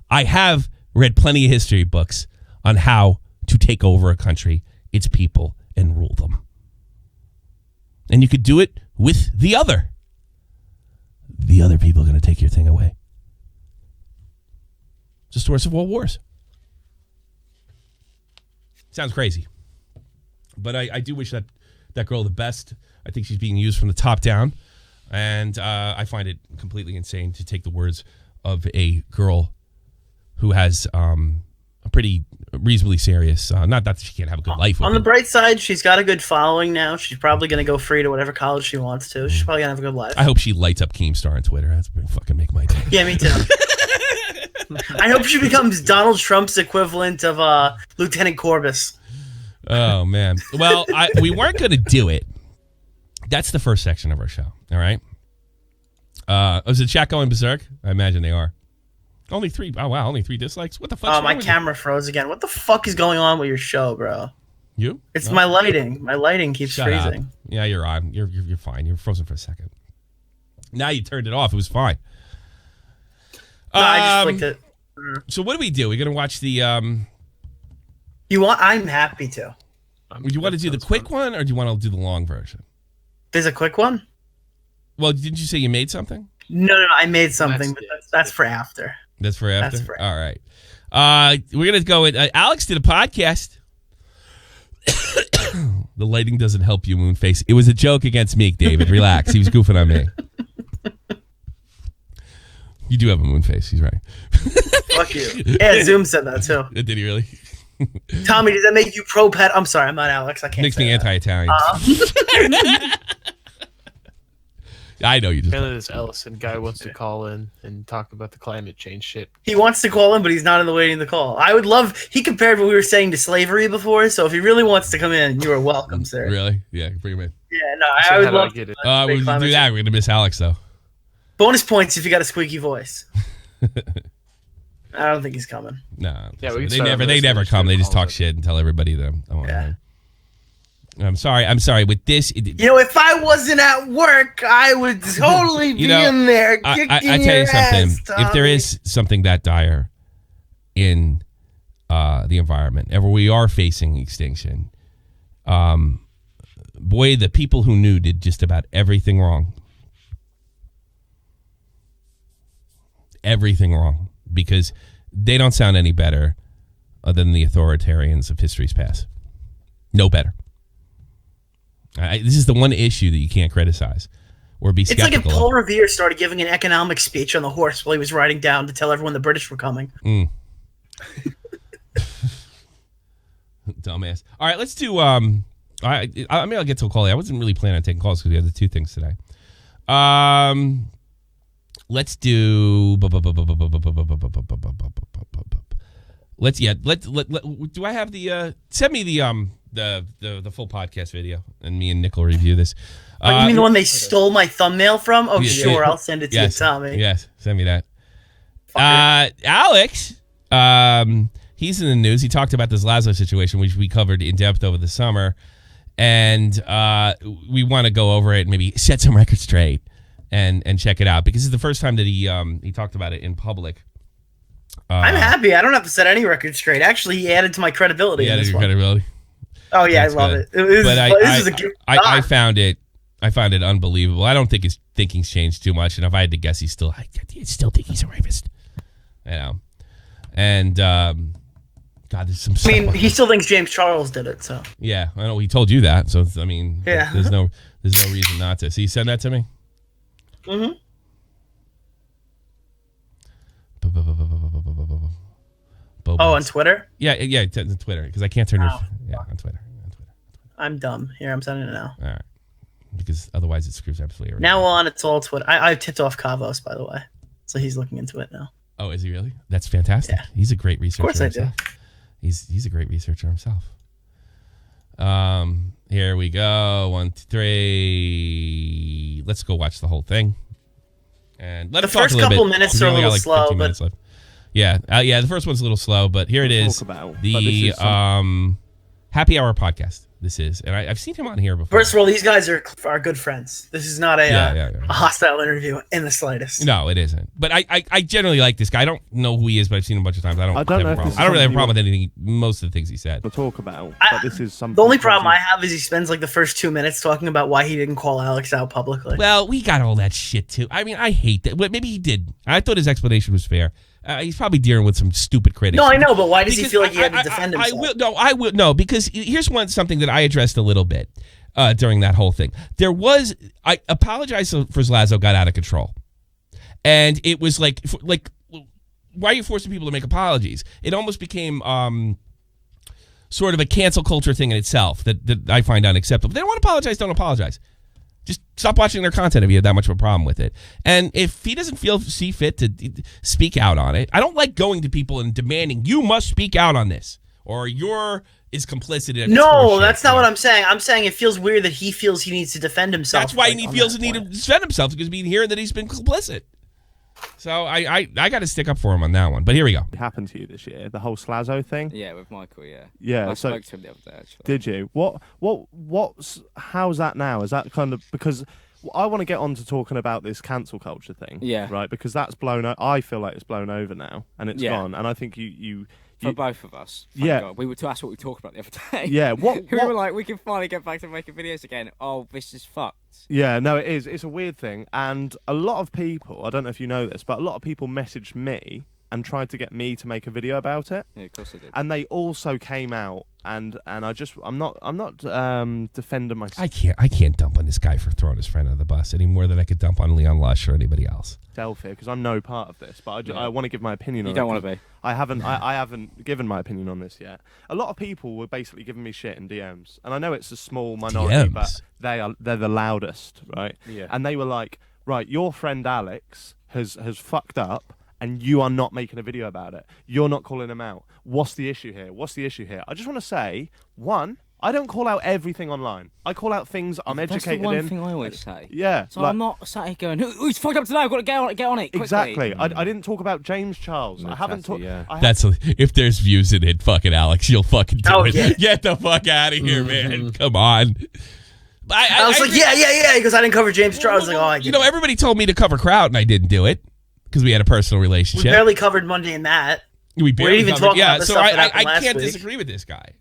I have read plenty of history books on how to take over a country, its people, and rule them. And you could do it with the other. The other people are going to take your thing away. It's a source of all wars. Sounds crazy. But I do wish that girl the best. I think she's being used from the top down. And I find it completely insane to take the words of a girl who has a pretty reasonably serious, not that she can't have a good life. On the bright side, she's got a good following now. She's probably going to go free to whatever college she wants to. She's probably going to have a good life. I hope she lights up Keemstar on Twitter. That's going to fucking make my day. Yeah, me too. I hope she becomes Donald Trump's equivalent of Lieutenant Corbis. Oh, man. Well, we weren't going to do it. That's the first section of our show. All right. Is the chat going berserk? I imagine they are. Only 3. Oh, wow. Only 3 dislikes. What the fuck? Oh, my camera froze again. What the fuck is going on with your show, bro? You? It's my lighting. My lighting keeps Shut freezing. Up. Yeah, you're on. You're fine. You were frozen for a second. Now you turned it off. It was fine. No, I just flicked it. So what do we do? We're gonna watch the. You want? I'm happy to. Do you want to do the quick one, or do you want to do the long version? There's a quick one. Well, didn't you say you made something? No. I made something, but that's for after. That's for after. That's for after. All right. We're gonna go with Alex did a podcast. The lighting doesn't help you, Moonface. It was a joke against Meek, David. Relax. He was goofing on me. You do have a moon face. He's right. Fuck you. Yeah, Zoom said that too. Did he really? Tommy, does that make you pro-pet? I'm sorry, I'm not Alex. I can't. Makes me that. anti-Italian. I know you just. Apparently, this Ellison guy wants to call in and talk about the climate change shit. He wants to call in, but he's not in the waiting to call. I would love. He compared what we were saying to slavery before, so if he really wants to come in, you are welcome, sir. Really? Yeah, bring him in. Yeah, no, I would love. Get it. We do that. We're gonna miss Alex though. Bonus points if you got a squeaky voice. I don't think he's coming. No. Yeah, they never come. They just talk shit and tell everybody them. Yeah. I'm sorry. With this, if I wasn't at work, I would totally be in there kicking I tell you something. Tommy. If there is something that dire in the environment, ever we are facing extinction, boy, the people who knew did just about everything wrong. Everything wrong, because they don't sound any better than the authoritarians of history's past. No better. This is the one issue that you can't criticize or be skeptical. It's like if Paul Revere started giving an economic speech on the horse while he was riding down to tell everyone the British were coming. Dumbass. All right, let's do. I'll get to a call. I wasn't really planning on taking calls because we had the 2 things today. Let's do. Let's do I have the? Send me the full podcast video, and me and Nick will review this. You mean the one they stole my thumbnail from? Oh, sure, I'll send it to you, Tommy. Yes, send me that. Alex, he's in the news. He talked about this Lazo situation, which we covered in depth over the summer, and we want to go over it and maybe set some records straight. And check it out, because it's the first time that he talked about it in public. I'm happy. I don't have to set any records straight. Actually, he added to my credibility. Credibility. Oh yeah, that's I love it. I found it unbelievable. I don't think his thinking's changed too much, and if I had to guess, I still think he's a rapist. You know, and God, there's some. I mean, he still thinks James Charles did it. So yeah, I know he told you that. So I mean, there's no reason not to. So you send that to me. Mm-hmm. On Twitter? Yeah, Twitter, because I can't turn your... Yeah, on Twitter. I'm dumb. Here, I'm sending it now. All right. Because otherwise it screws absolutely everything. Now on, it's all Twitter. I tipped off Kavos, by the way. So he's looking into it now. Oh, is he really? That's fantastic. Yeah. He's a great researcher. Of course I do. He's a great researcher himself. Here we go. 1, 2, 3. Let's go watch the whole thing. And let the first couple minutes are a little slow, but yeah, the first one's a little slow, but here it is. The Happy Hour podcast. This is, and I've seen him on here before. First of all, these guys are good friends. This is not a hostile interview in the slightest. No, it isn't. But I generally like this guy. I don't know who he is, but I've seen him a bunch of times. I don't really have a problem with anything. Most of the things he said. To talk about, but this is something. The only problem I have is he spends like the first 2 minutes talking about why he didn't call Alex out publicly. Well, we got all that shit too. I mean, I hate that. Well, maybe he did. I thought his explanation was fair. He's probably dealing with some stupid critics. No, I know, but why does he feel like he had to defend himself? Because here's something that I addressed a little bit during that whole thing. I apologize for Zlazo got out of control. And it was like, why are you forcing people to make apologies? It almost became sort of a cancel culture thing in itself that I find unacceptable. If they don't want to apologize, don't apologize. Just stop watching their content if you have that much of a problem with it. And if he doesn't see fit to speak out on it, I don't like going to people and demanding, you must speak out on this, or is complicit in it. No, that's not what I'm saying. I'm saying it feels weird that he feels he needs to defend himself. That's why he feels the need to defend himself, because we hear that he's been complicit. So I got to stick up for him on that one. But here we go. It happened to you this year, the whole Slazo thing? Yeah, with Michael, yeah. Yeah. I spoke to him the other day, actually. Did you? How's that now? Is that kind of, because I want to get on to talking about this cancel culture thing. Yeah. Right? Because that's I feel like it's blown over now, and it's gone. And I think you for both of us. God. That's what we talked about the other day. Yeah. We were like, we can finally get back to making videos again. Oh, this is fucked. Yeah, no, it is. It's a weird thing. And a lot of people, I don't know if you know this, but a lot of people messaged me and tried to get me to make a video about it. Yeah, of course I did. And they also came out and I'm not defending myself. I can't dump on this guy for throwing his friend under the bus any more than I could dump on Leon Lush or anybody else. Self here, because I'm no part of this, but I want to give my opinion on it. You don't want to be. I haven't given my opinion on this yet. A lot of people were basically giving me shit in DMs, and I know it's a small minority, but they're the loudest, right? Yeah. And they were like, right, your friend Alex has fucked up, and you are not making a video about it. You're not calling him out. What's the issue here? I just want to say, one, I don't call out everything online. I call out things I'm educated in. That's the one thing I always say. Yeah. So I'm not sat here going, who's fucked up today? I've got to get on it quickly. Exactly. I didn't talk about James Charles. I haven't talked. If there's views in it, fucking Alex, you'll fucking do it. Yeah. Get the fuck out of here, man. Come on. I was like, yeah, because I didn't cover James Charles. I was like, I didn't. Everybody told me to cover Kraut, and I didn't do it because we had a personal relationship. We barely covered Monday and Matt. We barely even covered, talking about the so stuff that happened I last can't week. disagree with this guy,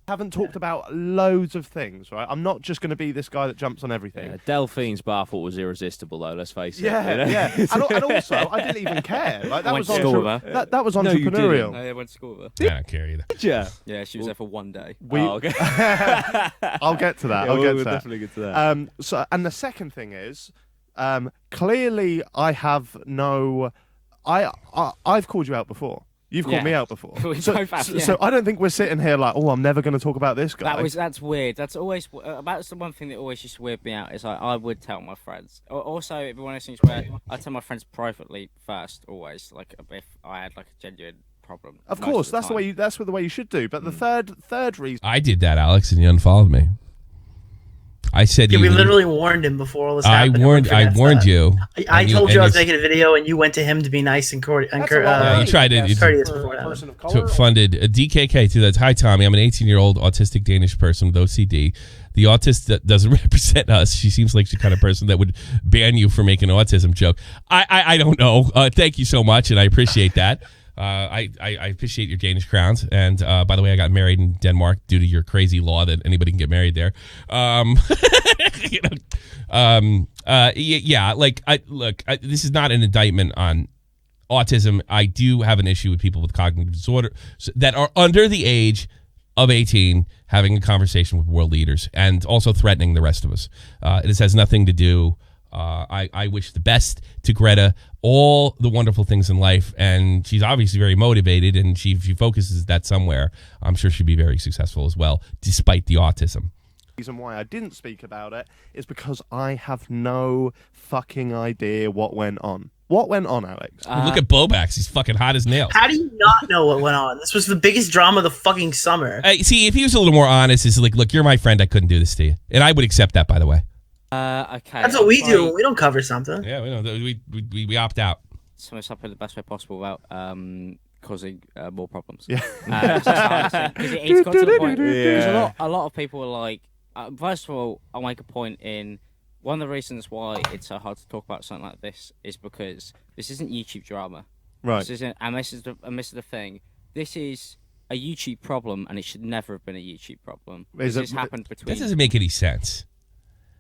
Haven't talked about loads of things, right? I'm not just going to be this guy that jumps on everything. Yeah, Delphine's bar thought was irresistible, though. Let's face it. Yeah, yeah. And also, I didn't even care. Like that was that was No, you entrepreneurial. didn't. I went to school with her. I don't care either. Did you? Yeah, she was there for one day. Okay. I'll get to that. Yeah, I'll get we'll to that. definitely get to that. So, and the second thing is, clearly, I have no. I've called you out before. You've called me out before. We both have, yeah. So I don't think we're sitting here like, oh, I'm never going to talk about this guy. That's weird. That's always that's the one thing that always just weirded me out. Is like I would tell my friends. Also, it'd be one of those things where I tell my friends privately first. Always, like if I had like a genuine problem. Of course, that's the way. That's the way you should do. But the third reason. I did that, Alex, and you unfollowed me. I said we literally warned him before all this happened. I warned you. I told you I was making a video, and you went to him to be nice and courteous. You tried it. Funded a DKK too. That's hi Tommy. I'm an 18-year-old autistic Danish person with OCD. The autist that doesn't represent us. She seems like the kind of person that would ban you for making an autism joke. I don't know. Thank you so much, and I appreciate that. I appreciate your Danish crowns, and by the way, I got married in Denmark due to your crazy law that anybody can get married there. This is not an indictment on autism. I do have an issue with people with cognitive disorder that are under the age of 18 having a conversation with world leaders and also threatening the rest of us. This has nothing to do. I wish the best to Greta, all the wonderful things in life, and she's obviously very motivated, and she focuses that somewhere. I'm sure she'd be very successful as well, despite the autism. The reason why I didn't speak about it is because I have no fucking idea what went on. What went on, Alex? Look at Bobax. He's fucking hot as nails. How do you not know what went on? This was the biggest drama of the fucking summer. See, if he was a little more honest, it's like, look, you're my friend. I couldn't do this to you. And I would accept that, by the way. Okay. That's what we do when we don't cover something. Yeah, we know. We opt out. So it's up in the best way possible without causing more problems. Yeah. Because it's got to the point. Because a lot of people are like, first of all, I'll make a point in. One of the reasons why it's so hard to talk about something like this is because this isn't YouTube drama. Right. This isn't, and this is the thing. This is a YouTube problem, and it should never have been a YouTube problem. This happened between. That doesn't make any sense.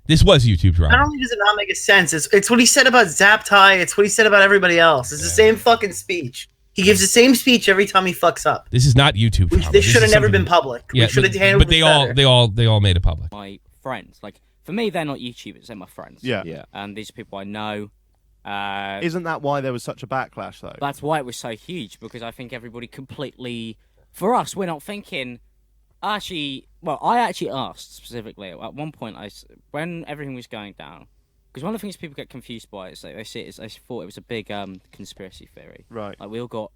This was YouTube drama. Not only does it not make a sense, it's what he said about Zaptai. It's what he said about everybody else. It's the same fucking speech. He gives the same speech every time he fucks up. This is not YouTube drama. This should have never been public. Yeah, we should have handled but they all made it public. My friends, like for me, they're not YouTubers. They're my friends. Yeah. These are people I know. Isn't that why there was such a backlash, though? That's why it was so huge, because I think everybody completely. For us, we're not thinking. I actually asked specifically at one point. When everything was going down, because one of the things people get confused by is they thought it was a big conspiracy theory. Right. Like we all got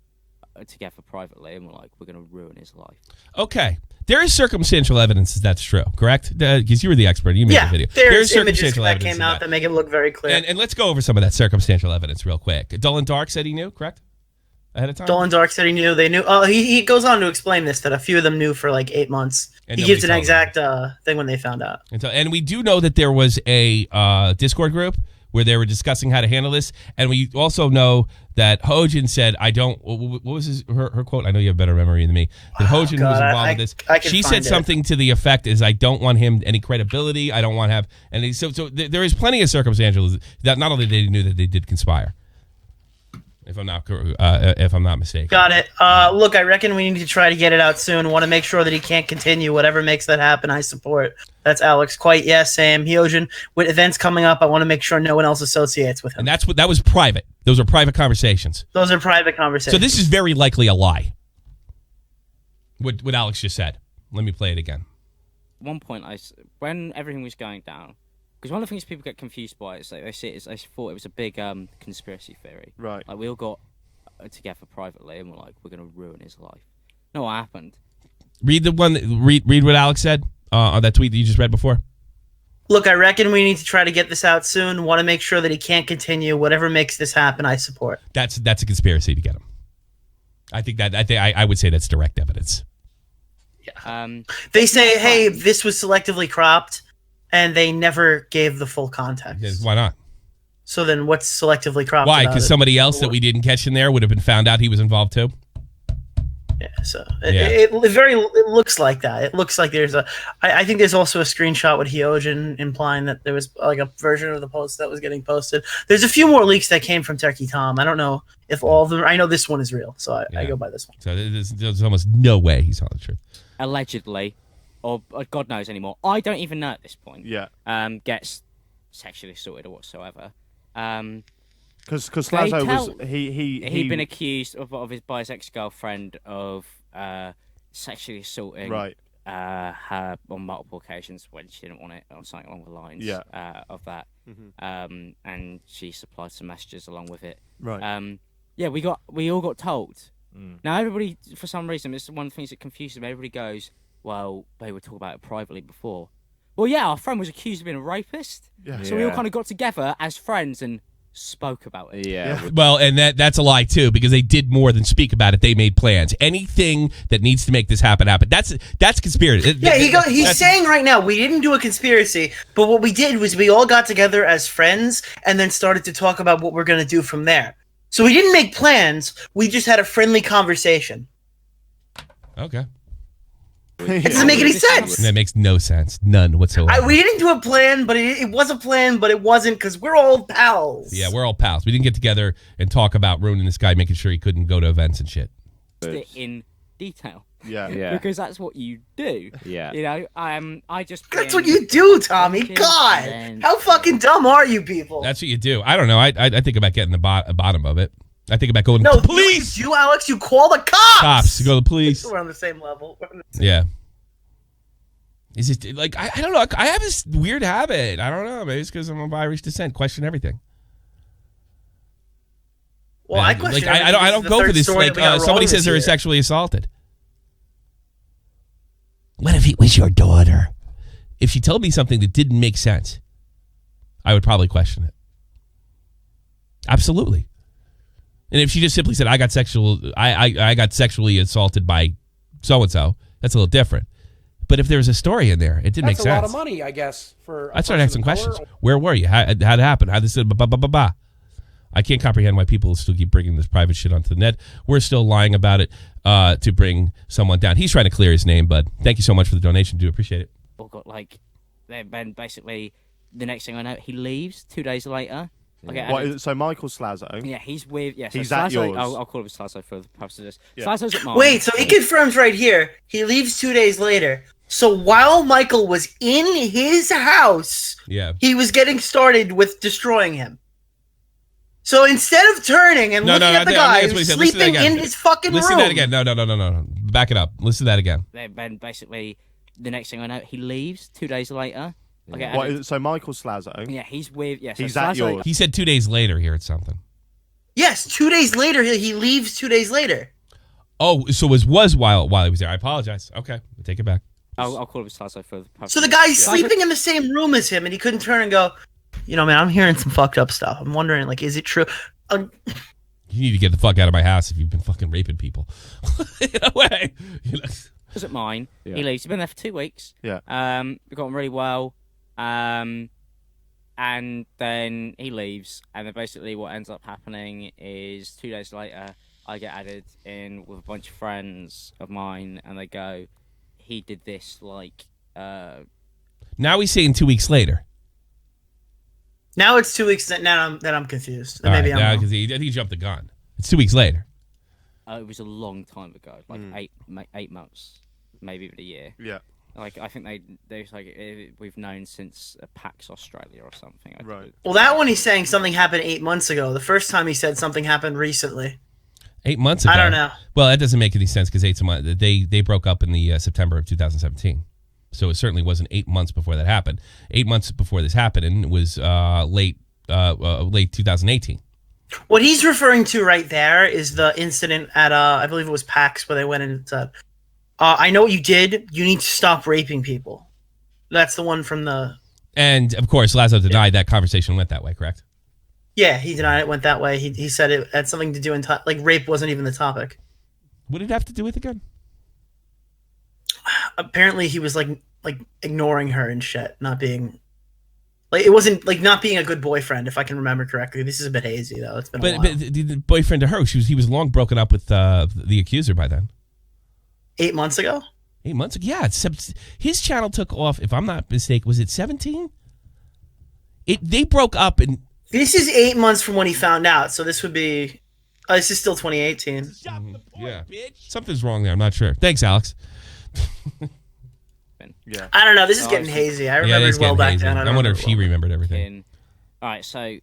together privately and we're like, we're going to ruin his life. Okay. There is circumstantial evidence that that's true, correct? Because you were the expert. You made the video. There's images that came out that make it look very clear. And let's go over some of that circumstantial evidence real quick. Dull and Dark said he knew, correct? Ahead of time? Dull and Dark said he knew. They knew. He goes on to explain this, that a few of them knew for like 8 months. And he gives an exact thing when they found out. And we do know that there was a Discord group where they were discussing how to handle this. And we also know that Hojin said, I don't... What was her quote? I know you have better memory than me. That Hojin was involved with this. She said something to the effect is, I don't want him any credibility. I don't want to have... And so there is plenty of circumstantial... that not only they knew that they did conspire. If I'm not mistaken. Got it. Look, I reckon we need to try to get it out soon. Want to make sure that he can't continue. Whatever makes that happen, I support. That's Alex. Quite yes, Sam. Hyojin, with events coming up, I want to make sure no one else associates with him. And that was private. Those are private conversations. Those are private conversations. So this is very likely a lie. What Alex just said. Let me play it again. At one point, when everything was going down, because one of the things people get confused by is they thought it was a big conspiracy theory. Right. Like we all got together privately and we're like, we're going to ruin his life. No, what happened? Read what Alex said on that tweet that you just read before. Look, I reckon we need to try to get this out soon. Want to make sure that he can't continue. Whatever makes this happen, I support. That's a conspiracy to get him. I would say that's direct evidence. Yeah. They say, hey, this was selectively cropped. And they never gave the full context. Why not? So then what's selectively cropped? Why? Because somebody else that we didn't catch in there would have been found out he was involved too? Yeah, so it looks like that. It looks like there's I think there's also a screenshot with Hyojin implying that there was like a version of the post that was getting posted. There's a few more leaks that came from Turkey Tom. I don't know if all of them, I know this one is real, so I go by this one. So there's almost no way he's telling the truth. Allegedly. Or God knows anymore. I don't even know at this point. Yeah. Gets sexually assaulted or whatsoever. Because Slazo was he'd been accused by his ex-girlfriend of sexually assaulting her on multiple occasions when she didn't want it, or something along the lines of that. Mm-hmm. And she supplied some messages along with it. Right. We all got told. Now everybody, for some reason, it's one of the things that confuses me. Everybody goes, well, they were talking about it privately before. Well, yeah, our friend was accused of being a rapist. Yeah. So we all kind of got together as friends and spoke about it. Yeah. Well, and that's a lie, too, because they did more than speak about it. They made plans. Anything that needs to make this happen. That's conspiracy. Yeah, he's saying right now, we didn't do a conspiracy, but what we did was we all got together as friends and then started to talk about what we're going to do from there. So we didn't make plans. We just had a friendly conversation. Okay. It doesn't make any sense. That makes no sense. None whatsoever. We didn't do a plan, but it was a plan, but it wasn't because we're all pals. Yeah, we're all pals. We didn't get together and talk about ruining this guy, making sure he couldn't go to events and shit. In detail. Yeah. Because that's what you do. Yeah. You know, I just... That's what you do, Tommy. God, how fucking dumb are you people? That's what you do. I don't know. I think about getting the bottom of it. I think about going to the police. You, Alex, you call the cops. You go to the police. We're on the same level. Yeah. Is it like I don't know? I have this weird habit. I don't know. Maybe it's because I'm of Irish descent. Question everything. Well, I question. Like, I don't go for this. Like somebody says they were sexually assaulted. What if it was your daughter? If she told me something that didn't make sense, I would probably question it. Absolutely. And if she just simply said, I got sexually assaulted by so-and-so, that's a little different. But if there was a story in there, it did make sense. That's a lot of money, I guess. I started asking questions. Where were you? How'd it happen? How'd this... I can't comprehend why people still keep bringing this private shit onto the net. We're still lying about it to bring someone down. He's trying to clear his name, bud. Thank you so much for the donation. Do appreciate it. Got like, then basically, the next thing I know, he leaves 2 days later. Okay, so Michael Slazzo. Yeah, he's with. Yeah, so he's Slazzo, at yours. I'll call him Slazzo for the purpose of this. Yeah. Slazzo's at mine. Wait, so he confirms right here. He leaves 2 days later. So while Michael was in his house, he was getting started with destroying him. So instead of turning and looking at the guy who's sleeping in his fucking room. Listen to that again. No. Back it up. Listen to that again. Then basically, the next thing I know, he leaves 2 days later. Okay, so Michael Slazzo. Yeah, he's with. Yeah, so he's Slazzo, at yours. He said 2 days later here at something. Yes, 2 days later. He leaves 2 days later. Oh, so it was while he was there. I apologize. Okay, I take it back. I'll call him Slazzo for the purpose. So the guy's sleeping in the same room as him, and he couldn't turn and go, man, I'm hearing some fucked up stuff. I'm wondering, like, is it true? You need to get the fuck out of my house if you've been fucking raping people. In a way. Was at mine. Yeah. He leaves. He's been there for 2 weeks. Yeah. We got on really well. And then he leaves. And then basically what ends up happening is 2 days later, I get added in with a bunch of friends of mine, and they go, he did this, like... Now he's saying 2 weeks later. Now it's 2 weeks. Now I'm confused. Maybe I'm wrong. Because he jumped the gun. It's 2 weeks later. It was a long time ago, like 8 months, maybe even a year. Yeah. Like I think they like we've known since PAX Australia or something. Right. Well, that one he's saying something happened 8 months ago. The first time he said something happened recently. 8 months ago. I don't know. Well, that doesn't make any sense because they broke up in the September of 2017. So it certainly wasn't 8 months before that happened. 8 months before this happened, and it was late 2018. What he's referring to right there is the incident at I believe it was PAX where they went in and said, "I know what you did. You need to stop raping people." That's the one from the. And of course, Lazo denied that conversation went that way. Correct? Yeah, he denied it went that way. He said it had something to do like rape wasn't even the topic. What did it have to do with the gun? Apparently he was like ignoring her and shit, not being like, it wasn't like not being a good boyfriend, if I can remember correctly. This is a bit hazy though. It's been a while. But the boyfriend to her, he was long broken up with the accuser by then. 8 months ago? 8 months ago? Yeah, his channel took off, if I'm not mistaken, was it 17? They broke up and this is 8 months from when he found out, so this would be this is still 2018. Yeah. Something's wrong there, I'm not sure. Thanks, Alex. Yeah. I don't know. This is getting hazy. I remember it well back then. I wonder if she remembered everything. All right, so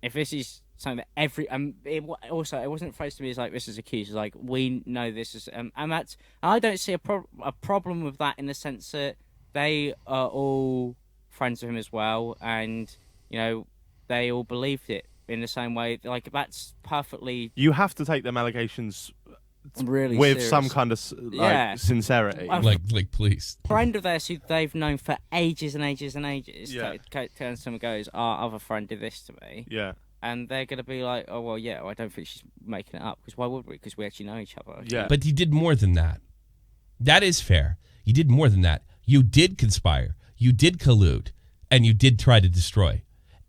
if this is something that it wasn't phrased to me as like this is accused. It's like we know this is and that's I don't see a problem with that in the sense that they are all friends with him as well, and they all believed it in the same way. Like that's perfectly. You have to take them allegations. Really with serious. some kind of sincerity, like please. A friend of theirs who they've known for ages and ages and ages yeah. turns to him and goes, "Our other friend did this to me." Yeah, and they're gonna be like, "Oh well, yeah, I don't think she's making it up because why would we? Because we actually know each other." Yeah, but you did more than that. That is fair. You did more than that. You did conspire. You did collude, and you did try to destroy.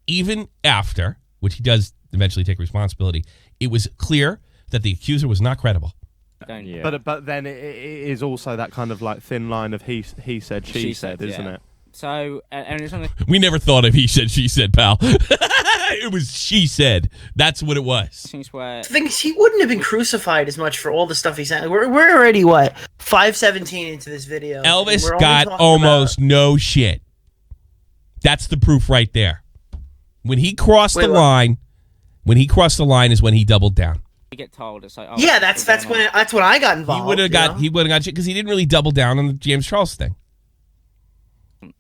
Even after, which he does eventually take responsibility, it was clear that the accuser was not credible. Yeah. But then it is also that kind of like thin line of he said she said, isn't it? So and it's something we never thought of he said she said, pal. It was she said. That's what it was. Things where things he wouldn't have been crucified as much for all the stuff he said. We're already what 5:17 into this video. Elvis got almost no shit. That's the proof right there. When he crossed the line, is when he doubled down. You get told it's like, yeah, that's when I got involved. He would have got shit because he didn't really double down on the James Charles thing.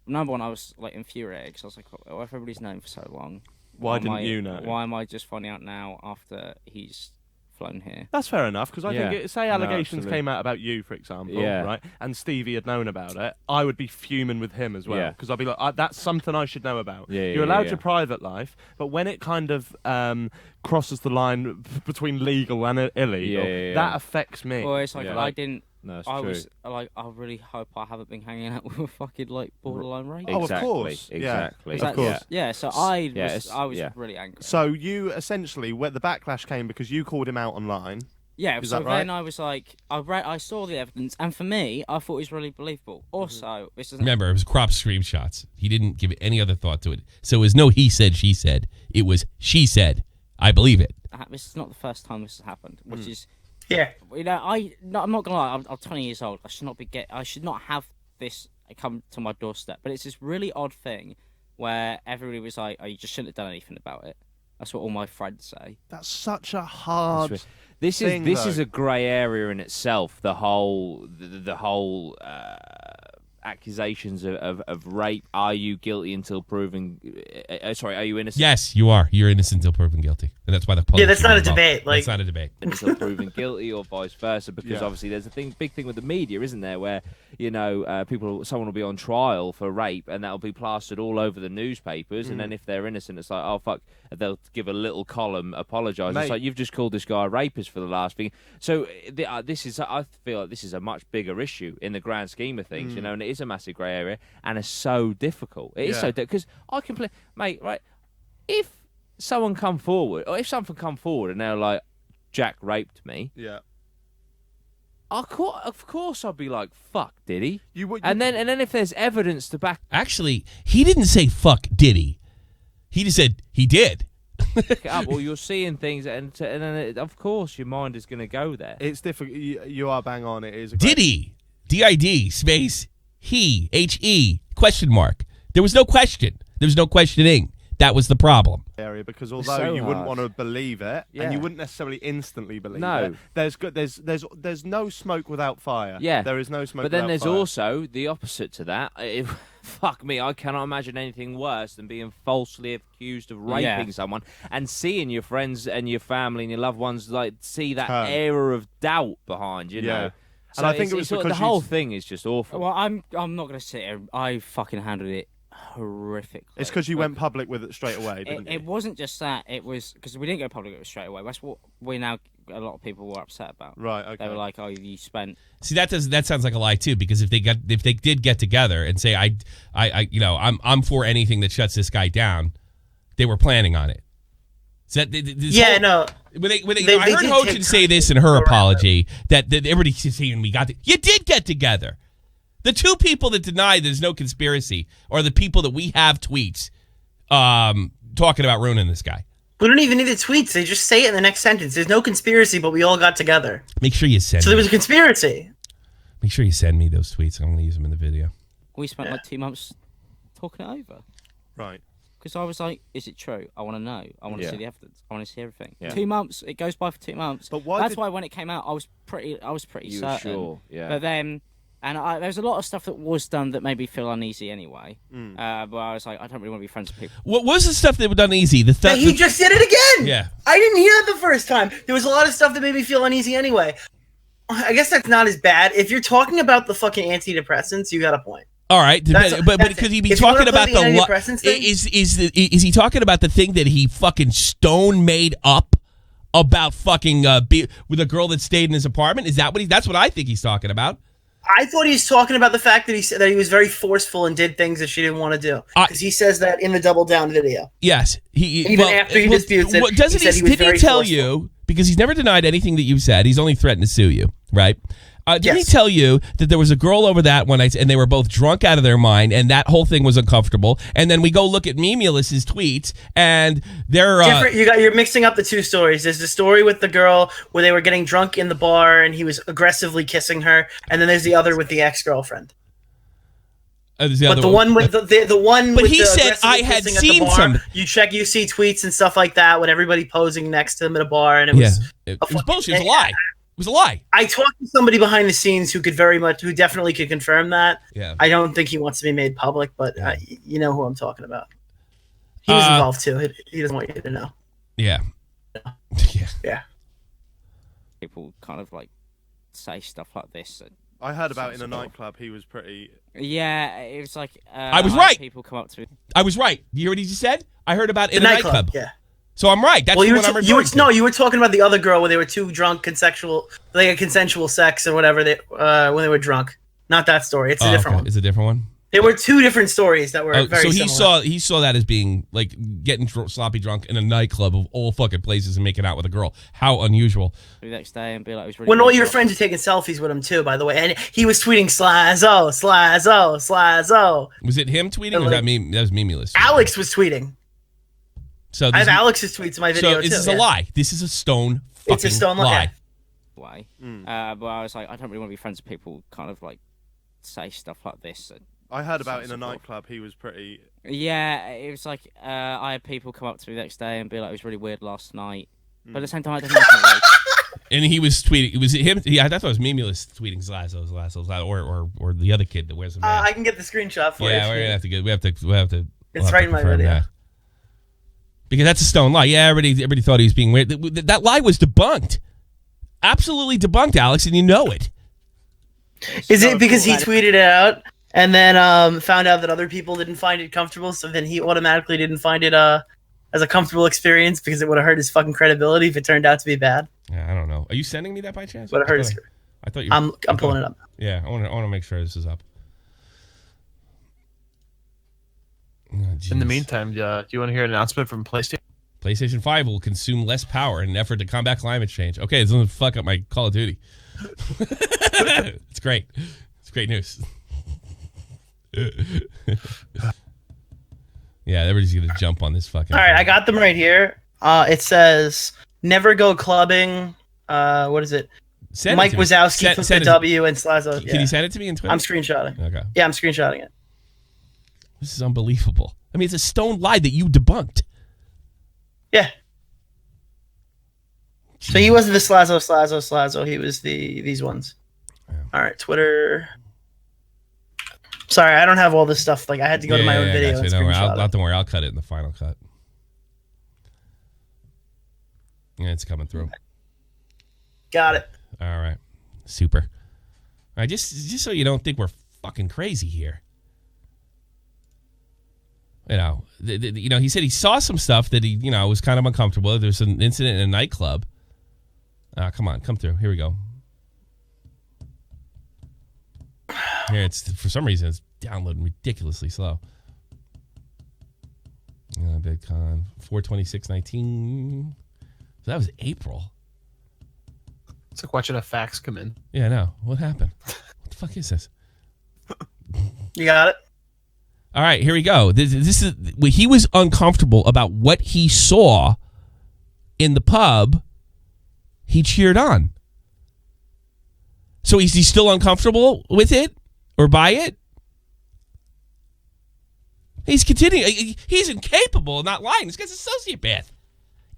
Number one, I was like infuriated because I was like, oh, everybody's known for so long. Why didn't you know? Why am I just finding out now after he's flown here? That's fair enough, because I think, say allegations absolutely. came out about you, for example, right, and Stevie had known about it, I would be fuming with him as well, because I'd be like, that's something I should know about. You're allowed your private life, but when it kind of crosses the line between legal and illegal, that affects me. Well, it's like I didn't. No, it's I true. was like, I really hope I haven't been hanging out with a fucking like borderline rapist. Oh, of course. Exactly. Of course. Yeah, so I was really angry. So you essentially, where the backlash came because you called him out online. Yeah, Is so that right? then I was like, I saw the evidence, and for me, I thought it was really believable. Also, this doesn't. Remember, it was crop screenshots. He didn't give any other thought to it. So it was no he said, she said. It was she said. I believe it. This is not the first time this has happened, which is. Yeah. You know, I'm not gonna lie. I'm 20 years old. I should not have this come to my doorstep. But it's this really odd thing where everybody was like, "Oh, you just shouldn't have done anything about it." That's what all my friends say. That's such a hard. This thing, is a grey area in itself. The whole accusations of rape. Are you guilty until proven? Sorry, are you innocent? Yes, you are. You're innocent until proven guilty, and that's why the police. Yeah, that's not a debate. Like, that's not a debate. Until proven guilty, or vice versa, because obviously there's a big thing with the media, isn't there? Where someone will be on trial for rape, and that'll be plastered all over the newspapers, and then if they're innocent, it's like, oh fuck, they'll give a little column apologise. It's like, you've just called this guy a rapist for the last thing. So I feel like this is a much bigger issue in the grand scheme of things, and it is a massive grey area, and it's so difficult. It is so difficult because I can play, mate. Right, if someone come forward, or if something come forward, and they're like, Jack raped me. Yeah. Of course, I'd be like, "Fuck, did he?" And then if there's evidence to back, Actually, he didn't say "fuck," did he? He just said he did. it up, or you're seeing things, and then of course your mind is going to go there. It's difficult. You are bang on. It is. Did he? DID space he HE question mark. There was no question. There was no questioning. That was the problem. Area, because although so you wouldn't hard. want to believe it, and you wouldn't necessarily instantly believe it, there's no smoke without fire. Yeah, there is no smoke. But then without there's fire. also the opposite to that. Fuck me, I cannot imagine anything worse than being falsely accused of raping someone and seeing your friends and your family and your loved ones like see that air of doubt behind you. Know. So and I think it was because the whole thing is just awful. Well, I'm not going to sit here. I fucking handled it horrifically. It's because you went public with it straight away, didn't you? It wasn't just that. It was because we didn't go public with it straight away. That's what a lot of people were upset about. Right. Okay. They were like, "Oh, you spent." See, that sounds like a lie too, because if they did get together and say I'm for anything that shuts this guy down, they were planning on it. So I heard Hochin say this in her apology that everybody's saying you did get together. The two people that deny there's no conspiracy are the people that we have tweets talking about ruining this guy. We don't even need the tweets. They just say it in the next sentence. There's no conspiracy, but we all got together. Make sure you send. So there was a conspiracy. Make sure you send me those tweets. I'm going to use them in the video. We spent like 2 months talking it over. Right. Because I was like, is it true? I want to know. I want to see the evidence. I want to see everything. Yeah. 2 months. It goes by for 2 months. But why That's why when it came out, I was pretty You certain. were sure, yeah. But then, there was a lot of stuff that was done that made me feel uneasy anyway. But I was like, I don't really want to be friends with people. What was the stuff that was done easy? He just did it again. Yeah. I didn't hear it the first time. There was a lot of stuff that made me feel uneasy anyway. I guess that's not as bad. If you're talking about the fucking antidepressants, you got a point. All right, but could he be talking about is he talking about the thing that he fucking stone made up about fucking with a girl that stayed in his apartment? Is that that's what I think he's talking about? I thought he was talking about the fact that he said that he was very forceful and did things that she didn't want to do, because he says that in the Double Down video. Yes, after he disputes it, did he tell you? Because he's never denied anything that you've said. He's only threatened to sue you, right? Did he tell you that there was a girl over that one night and they were both drunk out of their mind and that whole thing was uncomfortable? And then we go look at Memulus's tweets and they're you're mixing up the two stories. There's the story with the girl where they were getting drunk in the bar and he was aggressively kissing her, and then there's the other with the ex-girlfriend. But the one with the one. But with he the said I had seen bar, some. You see tweets and stuff like that with everybody posing next to him at a bar, and it was bullshit. It was a lie. It was a lie. I talked to somebody behind the scenes who definitely could confirm that. Yeah. I don't think he wants to be made public, but you know who I'm talking about. He was involved too. He doesn't want you to know. Yeah. Yeah. Yeah. People kind of like say stuff like this. I heard about in a nightclub. He was pretty. Yeah, it was like. I was right. People come up to me. I was right. You heard what he just said? I heard about in a nightclub. Yeah. So I'm right. That's the one I'm referring to. No, you were talking about the other girl where they were too drunk, consensual sex or whatever. When they were drunk. Not that story. It's a different one. It's a different one. There were two different stories that were very similar. So he saw that as being like getting sloppy drunk in a nightclub of all fucking places and making out with a girl. How unusual. The next day and be like, it was really when all your friends are taking selfies with him too, by the way, and he was tweeting Slazo. Was it him tweeting or that was Memulous? Alex was tweeting. So I have Alex's tweets in my video too. So this is a lie. This is a stone fucking It's a stone lie. Way. But I was like, I don't really want to be friends with people kind of like say stuff like this. I heard about in a nightclub. He was pretty. Yeah, it was like I had people come up to me the next day and be like, it was really weird last night. But at the same time, I didn't know. And he was tweeting. Was it him? Yeah, I thought it was Memulous tweeting Slazo, or the other kid that wears a mask. I can get the screenshot for you. Yeah, we're gonna have to get. We have to. It's right in my video. That. Because that's a stone lie. Yeah, everybody thought he was being weird. That lie was debunked. Absolutely debunked, Alex, and you know it. Is it because he tweeted it out and then found out that other people didn't find it comfortable, so then he automatically didn't find it as a comfortable experience because it would have hurt his fucking credibility if it turned out to be bad? Yeah, I don't know. Are you sending me that by chance? Would have hurt his. I thought you. I'm pulling it up. Yeah, I want to make sure this is up. Oh, in the meantime, do you want to hear an announcement from PlayStation? PlayStation 5 will consume less power in an effort to combat climate change. Okay, it's going to fuck up my Call of Duty. It's great. It's great news. Yeah, everybody's going to jump on this fucking... All right, I got them right here. It says, never go clubbing. What is it? Mike Wazowski took the W and Slazo. Can you send it to me in Twitter? I'm screenshotting. Okay. Yeah, I'm screenshotting it. This is unbelievable. I mean, it's a stone lie that you debunked. Yeah. So he wasn't the Slazo. He was these ones. Yeah. All right, Twitter. Sorry, I don't have all this stuff. Like I had to go to my own video. And don't worry, I'll cut it in the final cut. Yeah, it's coming through. Got it. All right, super. All right, just so you don't think we're fucking crazy here. He said he saw some stuff that he, was kind of uncomfortable. There's an incident in a nightclub. Come on, come through. Here we go. Here, it's for some reason it's downloading ridiculously slow. VidCon 4/26/19. So that was April. It's like watching a fax come in. Yeah, I know. What happened? What the fuck is this? You got it. All right, here we go. This is he was uncomfortable about what he saw in the pub. He cheered on. So is he still uncomfortable with it or by it? He's continuing. He's incapable of not lying. This guy's a sociopath.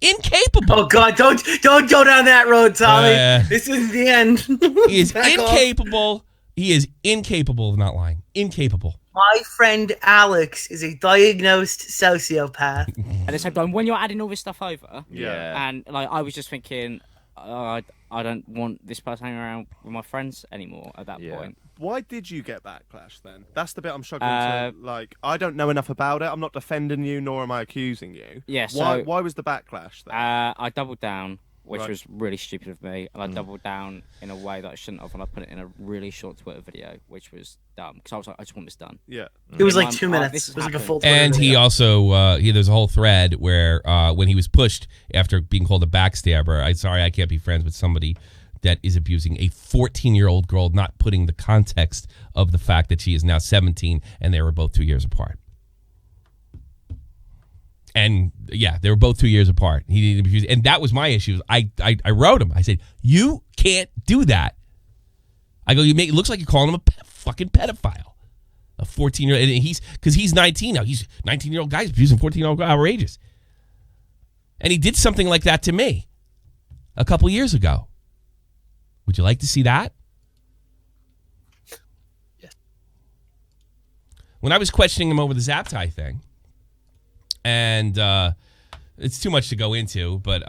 Incapable. Oh God! Don't go down that road, Tommy. This is the end. He is incapable. He is incapable of not lying. Incapable. My friend Alex is a diagnosed sociopath. At the same time, when you're adding all this stuff over, yeah, and like I was just thinking, I don't want this person hanging around with my friends anymore at that point. Why did you get backlash then? That's the bit I'm struggling to like. I don't know enough about it. I'm not defending you, nor am I accusing you. Yeah. So why was the backlash then? I doubled down, which was really stupid of me, and I doubled down in a way that I shouldn't have, and I put it in a really short Twitter video, which was dumb because I was like, I just want this done. Yeah. It was like 2 minutes. It was like a full Twitter And video. he also there's a whole thread where when he was pushed after being called a backstabber, I can't be friends with somebody that is abusing a 14-year-old girl, not putting the context of the fact that she is now 17 and they were both 2 years apart. And yeah, they were both 2 years apart. He didn't abuse, and that was my issue. I wrote him. I said, you can't do that. I go, it looks like you're calling him a fucking pedophile. A 14-year-old, and he's 19 now. He's 19-year-old guy abusing 14-year-old outrageous. And he did something like that to me a couple years ago. Would you like to see that? Yes. When I was questioning him over the zap tie thing, And it's too much to go into, but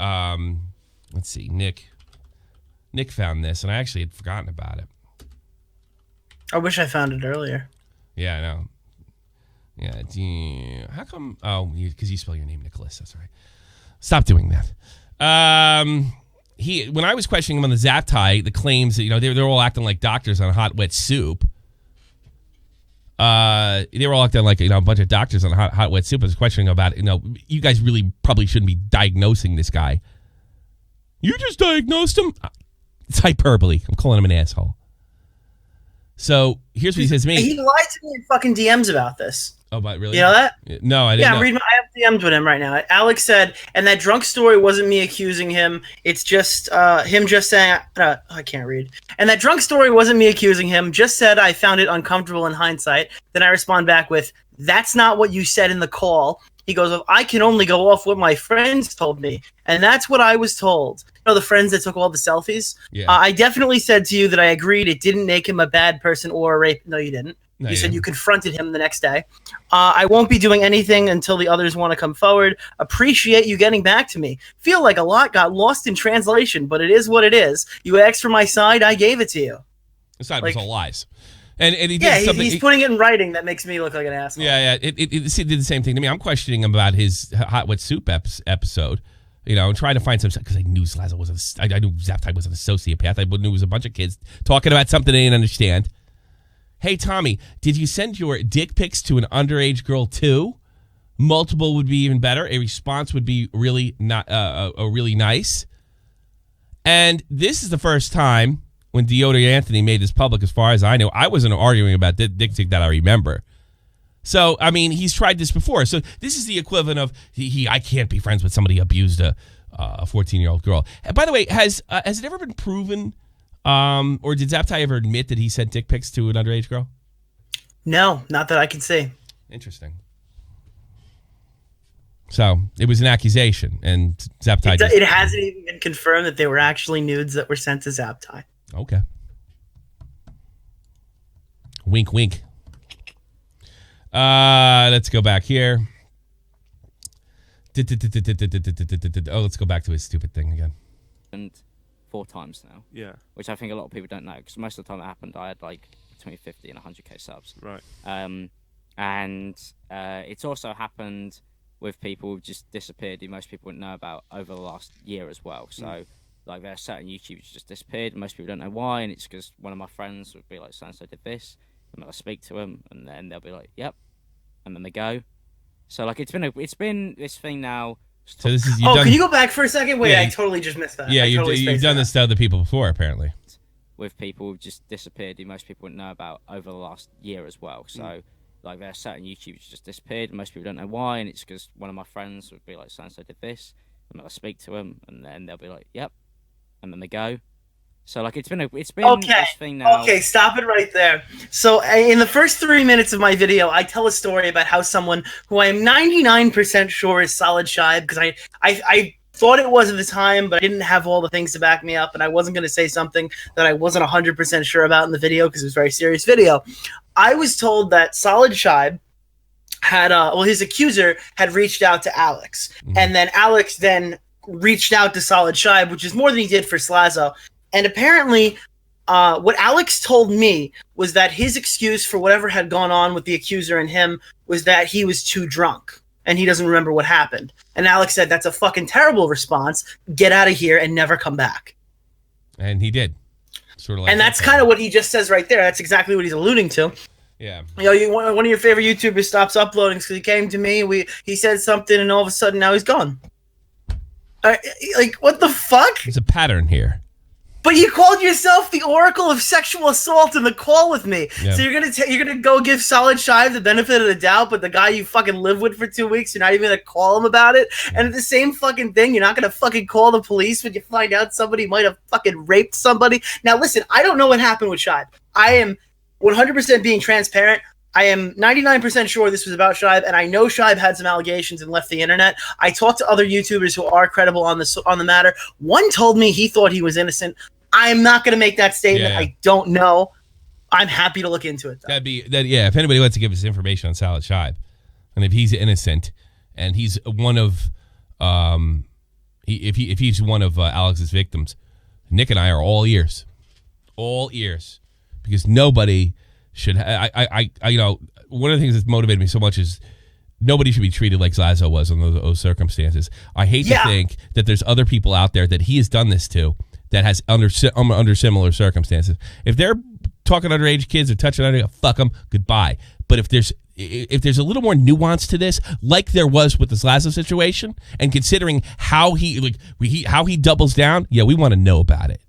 let's see. Nick found this, and I actually had forgotten about it. I wish I found it earlier. Yeah, I know. Yeah, how come? Oh, because you spell your name Nicholas. That's right. Stop doing that. When I was questioning him on the Zap Tie, the claims that they're all acting like doctors on hot wet soup. They were all acting like a bunch of doctors on hot wet soup. I was questioning about you guys really probably shouldn't be diagnosing this guy. You just diagnosed him. It's hyperbole. I'm calling him an asshole. So here's what he says to me. He lied to me in fucking DMs about this. Oh, but really? You know that? No, I didn't. Yeah, know. I'm reading. I have DM'd with him right now. Alex said, and that drunk story wasn't me accusing him. It's just him just saying. I can't read. And that drunk story wasn't me accusing him. Just said I found it uncomfortable in hindsight. Then I respond back with, "That's not what you said in the call." He goes, "I can only go off what my friends told me, and that's what I was told." The friends that took all the selfies. Yeah. I definitely said to you that I agreed it didn't make him a bad person or a rape. No, you didn't. You said you confronted him the next day. I won't be doing anything until the others want to come forward. Appreciate you getting back to me. Feel like a lot got lost in translation, but it is what it is. You asked for my side, I gave it to you. The side was all lies. And he did he's putting it in writing that makes me look like an asshole. Yeah. It did the same thing to me. I'm questioning him about his hot wet soup episode. Trying to find some, because I knew Slaza was I knew Zaptai was a sociopath. I knew it was a bunch of kids talking about something they didn't understand. Hey, Tommy, did you send your dick pics to an underage girl too? Multiple would be even better. A response would be really really nice. And this is the first time when Deodore Anthony made this public, as far as I know. I wasn't arguing about dick pic that I remember. So, I mean, he's tried this before. So this is the equivalent of I can't be friends with somebody who abused a 14-year-old girl. And by the way, has it ever been proven, or did Zaptai ever admit that he sent dick pics to an underage girl? No, not that I can see. Interesting. So it was an accusation, and Zaptai. It hasn't even been confirmed that they were actually nudes that were sent to Zaptai. Okay. Wink, wink. Let's go back here. Oh, let's go back to his stupid thing again. And 4 times now. Yeah. Which I think a lot of people don't know, because most of the time it happened, I had like between 50 and 100k subs. Right. And it's also happened with people who just disappeared, who most people wouldn't know about over the last year as well. So, like, there are certain YouTubers who just disappeared, and most people don't know why, and it's because one of my friends would be like, so-and-so did this. And I speak to them, and then they'll be like, "Yep," and then they go. So like it's been this thing now. So this is can you go back for a second? Wait, I totally just missed that. Yeah, you've done this to other people before, apparently. With people who just disappeared, who most people wouldn't know about over the last year as well. So like there are certain YouTubers who just disappeared, and most people don't know why, and it's because one of my friends would be like, "So-and-so did this," and I speak to them, and then they'll be like, "Yep," and then they go. So like it's been this thing now. Okay, stop it right there. So in the first 3 minutes of my video, I tell a story about how someone who I am 99% sure is Solid Shy, because I thought it was at the time, but I didn't have all the things to back me up, and I wasn't going to say something that I wasn't 100% sure about in the video because it was a very serious video. I was told that Solid Shy had his accuser had reached out to Alex, and then Alex then reached out to Solid Shy, which is more than he did for Slazo. And apparently, what Alex told me was that his excuse for whatever had gone on with the accuser and him was that he was too drunk and he doesn't remember what happened. And Alex said, "That's a fucking terrible response. Get out of here and never come back." And he did. Sort of like. And that's kind of what he just says right there. That's exactly what he's alluding to. Yeah. One of your favorite YouTubers stops uploading because he came to me. He said something, and all of a sudden now he's gone. Like, what the fuck? There's a pattern here. But you called yourself the Oracle of Sexual Assault in the call with me. Yeah. So you're gonna go give Solid Shy the benefit of the doubt, but the guy you fucking live with for 2 weeks, you're not even gonna call him about it. And it's the same fucking thing. You're not gonna fucking call the police when you find out somebody might have fucking raped somebody. Now listen, I don't know what happened with Shibe. I am 100% being transparent. I am 99% sure this was about Shibe, and I know Shibe had some allegations and left the internet. I talked to other YouTubers who are credible on the matter. One told me he thought he was innocent. I'm not going to make that statement. Yeah. I don't know. I'm happy to look into it, though. If anybody wants to give us information on Solid Shibe, and if he's innocent, and he's one of if he's one of Alex's victims, Nick and I are all ears, because nobody should. You know, one of the things that's motivated me so much is nobody should be treated like Zazo was in those circumstances. I hate to think that there's other people out there that he has done this to that has under similar circumstances. If they're talking underage kids or touching underage, fuck them, goodbye. But if there's a little more nuance to this, like there was with the Zazo situation, and considering how he doubles down, we want to know about it.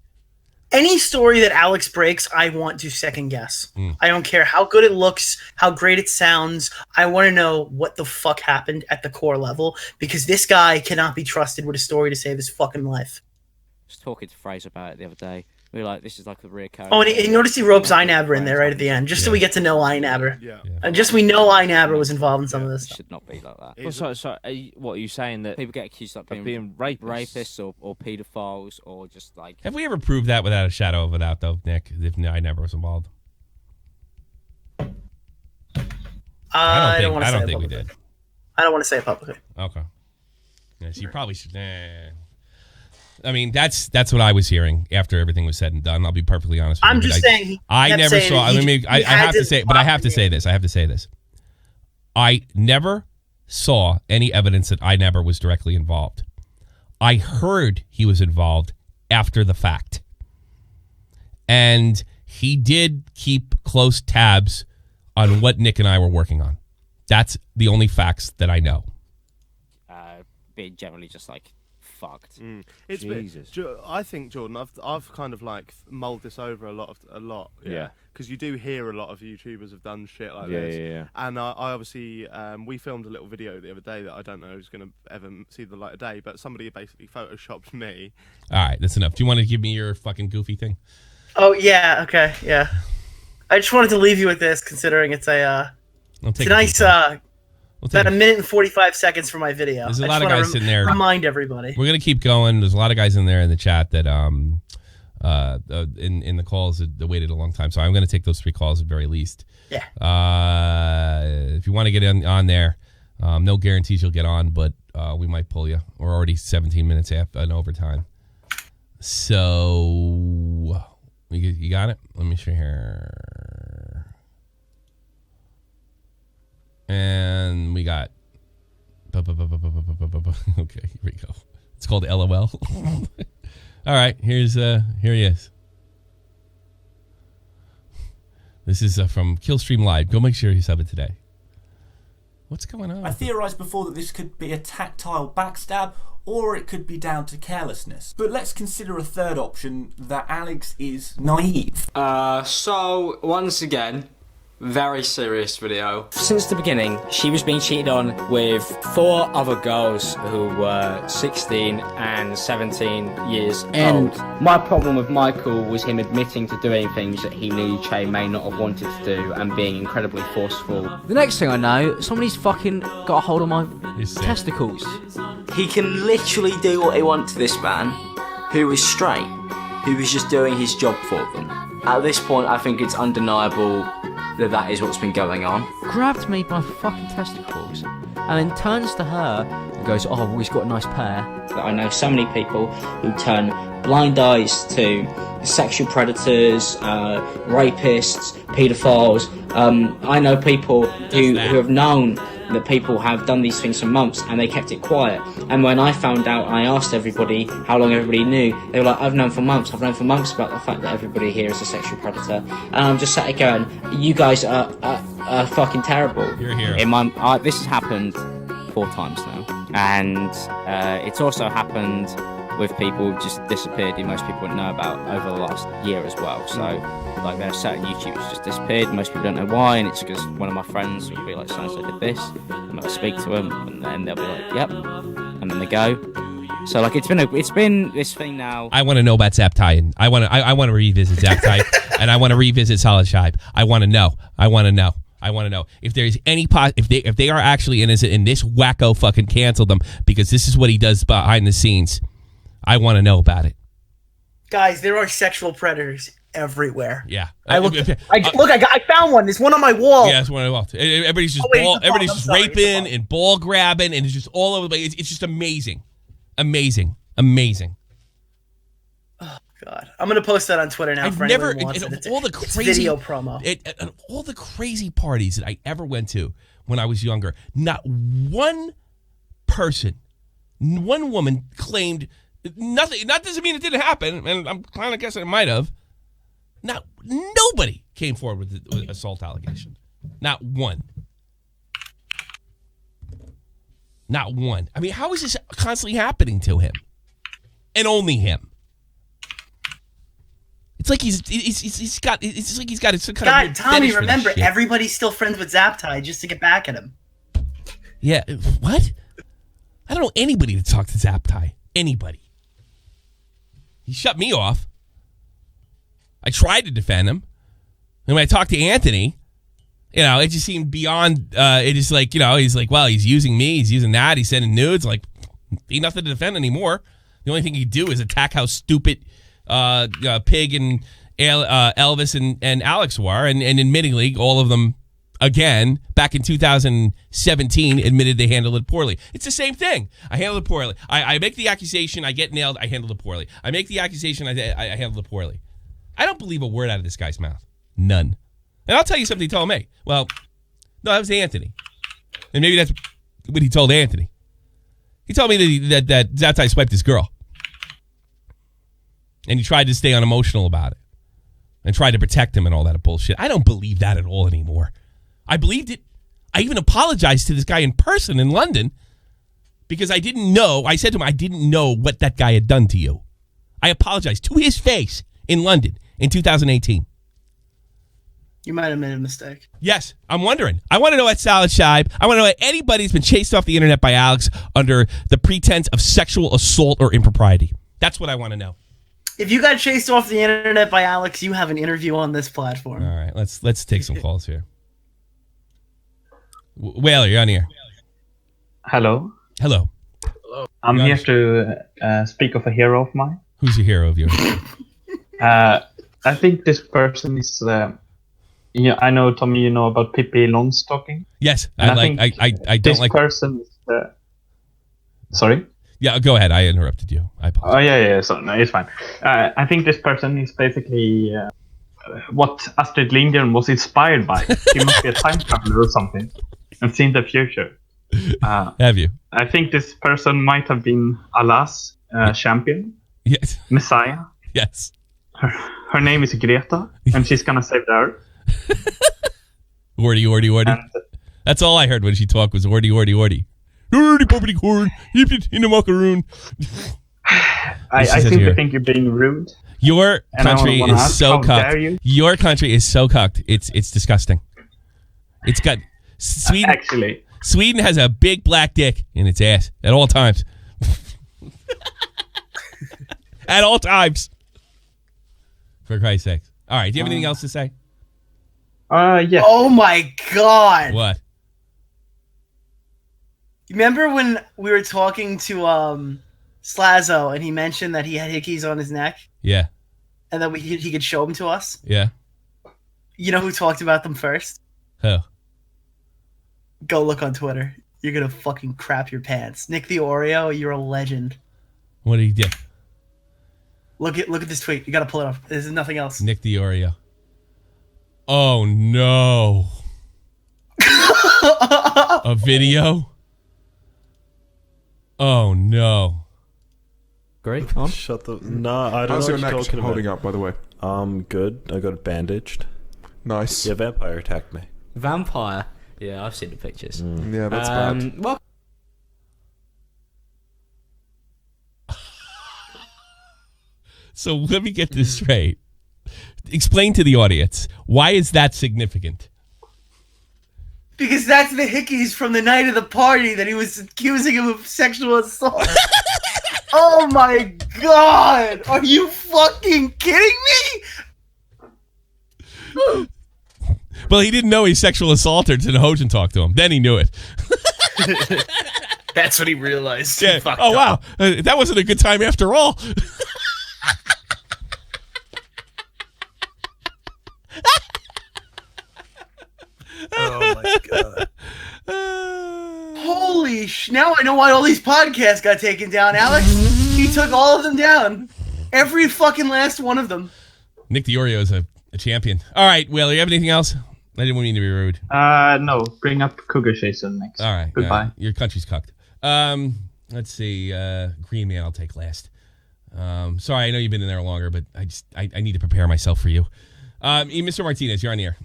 Any story that Alex breaks, I want to second guess. I don't care how good it looks, how great it sounds. I want to know what the fuck happened at the core level, because this guy cannot be trusted with a story to save his fucking life. I was talking to Fraser about it the other day. We were like, this is like a reoccurring. Oh, and you notice he ropes Einabber in there right at the end, just so we get to know Einabber. Yeah. And just we know Einabber was involved in some of this stuff. Should not be like that. Well, so what are you saying, that people get accused of being rapists or paedophiles, or just like... Have we ever proved that without a shadow of a doubt, though, Nick? If Einabber was involved? I don't think we did. I don't want to say it publicly. Okay. Yes, you probably should. I mean, that's what I was hearing after everything was said and done. I'll be perfectly honest with you. I'm just saying. I never saw. I have to say, but I have to say this. I never saw any evidence that Einabber was directly involved. I heard he was involved after the fact, and he did keep close tabs on what Nick and I were working on. That's the only facts that I know. Being generally just like fucked. It's Jesus. I think, Jordan, I've kind of like mulled this over a lot. Yeah. Because you do hear a lot of YouTubers have done shit like this. Yeah. And I obviously, we filmed a little video the other day that I don't know who's going to ever see the light of day, but somebody basically photoshopped me. All right, that's enough. Do you want to give me your fucking goofy thing? Oh yeah, okay, yeah. I just wanted to leave you with this, considering it's a nice. About a minute and 45 seconds for my video. There's a lot of guys in there. Remind everybody. We're gonna keep going. There's a lot of guys in there in the chat that in the calls that waited a long time. So I'm gonna take those 3 calls at very least. Yeah. If you want to get on there, no guarantees you'll get on, but we might pull you. We're already 17 minutes after an overtime. So you got it. Let me show here. And we got... Okay, here we go. It's called LOL. All right, here he is. This is from Killstream Live. Go make sure you sub it today. What's going on? I theorized before that this could be a tactile backstab, or it could be down to carelessness. But let's consider a third option, that Alex is naive. So, once again... very serious video. Since the beginning, she was being cheated on with 4 other girls who were 16 and 17 years old. And my problem with Michael was him admitting to doing things that he knew Che may not have wanted to do and being incredibly forceful. The next thing I know, somebody's fucking got a hold of my testicles. He can literally do what he wants to this man, who is straight, who is just doing his job for them. At this point, I think it's undeniable that is what's been going on. Grabbed me by fucking testicles and then turns to her and goes, oh, well, he's got a nice pair. I know so many people who turn blind eyes to sexual predators, rapists, paedophiles. I know people who have known that people have done these things for months and they kept it quiet. And when I found out, I asked everybody how long everybody knew. They were like, I've known for months about the fact that everybody here is a sexual predator. And I'm just sat here going, you guys are fucking terrible. You're here. This has happened 4 times now. And it's also happened with people who've just disappeared who most people wouldn't know about over the last year as well. So, like, there are certain YouTubers just disappeared. Most people don't know why, and it's because one of my friends will be like, so-and-so did this, and I'll speak to them, and then they'll be like, yep, and then they go. So, like, it's been this thing now. I want to know about Zaptai. I want to revisit Zaptai, and I want to revisit Solid Shibe. I want to know if there's any if they are actually innocent and this wacko fucking canceled them because this is what he does behind the scenes. I want to know about it. Guys, there are sexual predators everywhere. Yeah. I found one. There's one on my wall. Yeah, it's one on the wall. Everybody's just everybody's raping and ball grabbing, and it's just all over the place. It's just amazing. Amazing. Oh God, I'm gonna post that on Twitter now. For anyone who wants it. All the crazy video promo. All the crazy parties that I ever went to when I was younger, not one person, one woman claimed nothing. That doesn't mean it didn't happen, and I'm kind of guessing it might have. Nobody came forward with assault allegations. Not one. Not one. I mean, how is this constantly happening to him? And only him. It's like he's got some kind of Tommy, remember, everybody's still friends with Zaptai just to get back at him. Yeah, what? I don't know anybody to talk to Zaptai. Anybody. He shut me off. I tried to defend him. And when I talked to Anthony, it just seemed beyond, it is like, he's like, well, he's using me, he's using that, he's sending nudes, like, ain't nothing to defend anymore. The only thing he'd do is attack how stupid Pig and Elvis and Alex were, and admittingly, all of them, again, back in 2017, admitted they handled it poorly. It's the same thing. I handled it poorly. I make the accusation, I get nailed, I handled it poorly. I make the accusation, I handled it poorly. I don't believe a word out of this guy's mouth. None. And I'll tell you something he told me. Well, no, that was Anthony. And maybe that's what he told Anthony. He told me that Zaptai swiped his girl. And he tried to stay unemotional about it. And tried to protect him and all that bullshit. I don't believe that at all anymore. I believed it. I even apologized to this guy in person in London because I didn't know. I said to him, I didn't know what that guy had done to you. I apologized to his face in London in 2018. You might have made a mistake. Yes, I'm wondering. I want to know at Salad Shibe. I want to know if anybody's been chased off the internet by Alex under the pretense of sexual assault or impropriety. That's what I want to know. If you got chased off the internet by Alex, you have an interview on this platform. All right, let's take some calls here. Whaler, you're on here. Hello. Hello. I'm here to speak of a hero of mine. Who's your hero of yours? I think this person is. I know, Tommy, you know about Pippi Longstocking. Yes, I don't like this person. Sorry. Yeah, go ahead. I interrupted you. I apologize. Oh yeah. So no, it's fine. I think this person is basically what Astrid Lindgren was inspired by. She must be a time traveler or something, and seen the future. Have you? I think this person might have been Allah's champion. Yes. Messiah. Yes. Her name is Greta, and she's gonna save the earth. Ordy. That's all I heard when she talked was ordy. Ordy, puppity corn, in the macaroon. I think you're being rude. Your country is so cucked. Your country is so cucked. It's disgusting. It's got Sweden. Actually, Sweden has a big black dick in its ass at all times. At all times. For Christ's sake. All right. Do you have anything else to say? Yeah. Oh my God. What? Remember when we were talking to Slazo and he mentioned that he had hickeys on his neck? Yeah. And that he could show them to us? Yeah. You know who talked about them first? Who? Go look on Twitter. You're going to fucking crap your pants. Nick the Oreo, you're a legend. What did he do? Look at this tweet. You got to pull it up. There's nothing else. Nick the Oreo. Oh, no. A video? Oh no! Great. On. Shut the. Nah, I don't How's know your what you're neck talking holding about. up, by the way? Good. I got it bandaged. Nice. Yeah, vampire attacked me. Vampire? Yeah, I've seen the pictures. Yeah, that's bad. Well, So let me get this straight. Explain to the audience, why is that significant? Because that's the hickeys from the night of the party that he was accusing him of sexual assault. Oh my God! Are you fucking kidding me? Well, he didn't know he's sexual assaulter until Hojan talked to him. Then he knew it. That's what he realized. Yeah. Oh, wow. That wasn't a good time after all. my god. Holy now I know why all these podcasts got taken down, Alex. He took all of them down. Every fucking last one of them. Nick Diorio is a champion. All right, Will, you have anything else? I didn't mean to be rude. No. Bring up Cougar Jason next. All right. Goodbye. Your country's cucked. Let's see. Green Man, I'll take last. Sorry, I know you've been in there longer, but I need to prepare myself for you. Mr. Martinez, you're on the air.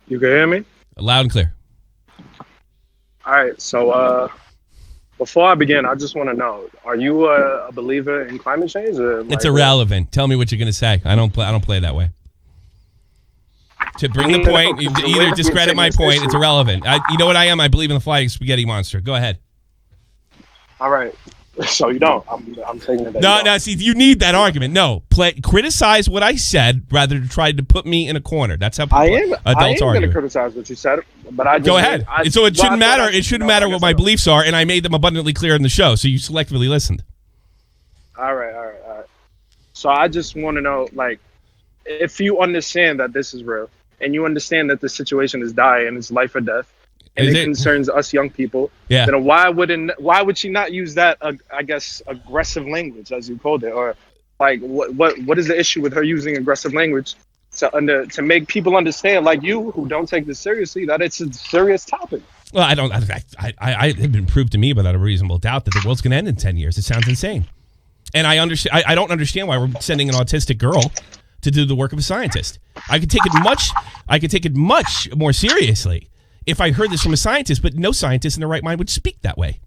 You can hear me? Loud and clear. All right. So before I begin, I just want to know: are you a believer in climate change? Or It's irrelevant. Tell me what you're going to say. I don't play that way. To bring the point, either discredit my point. It's irrelevant. You know what I am? I believe in the flying spaghetti monster. Go ahead. All right. So you don't. I'm taking it. No. See, you need that argument. No, criticize what I said rather than try to put me in a corner. That's how adults argue. I am going to criticize what you said, but I just, go ahead. So it shouldn't matter. It shouldn't matter what my beliefs are, and I made them abundantly clear in the show. So you selectively listened. All right. So I just want to know, like, if you understand that this is real, and you understand that the situation is dire and it's life or death, and it concerns us young people, then why would she not use that, I guess, aggressive language, as you called it? Or, like, what is the issue with her using aggressive language to make people understand, like you, who don't take this seriously, that it's a serious topic? Well, I don't. It's been proved to me without a reasonable doubt that the world's going to end in 10 years. It sounds insane. And I understand. I don't understand why we're sending an autistic girl to do the work of a scientist. I could take it much more seriously if I heard this from a scientist, but no scientist in their right mind would speak that way.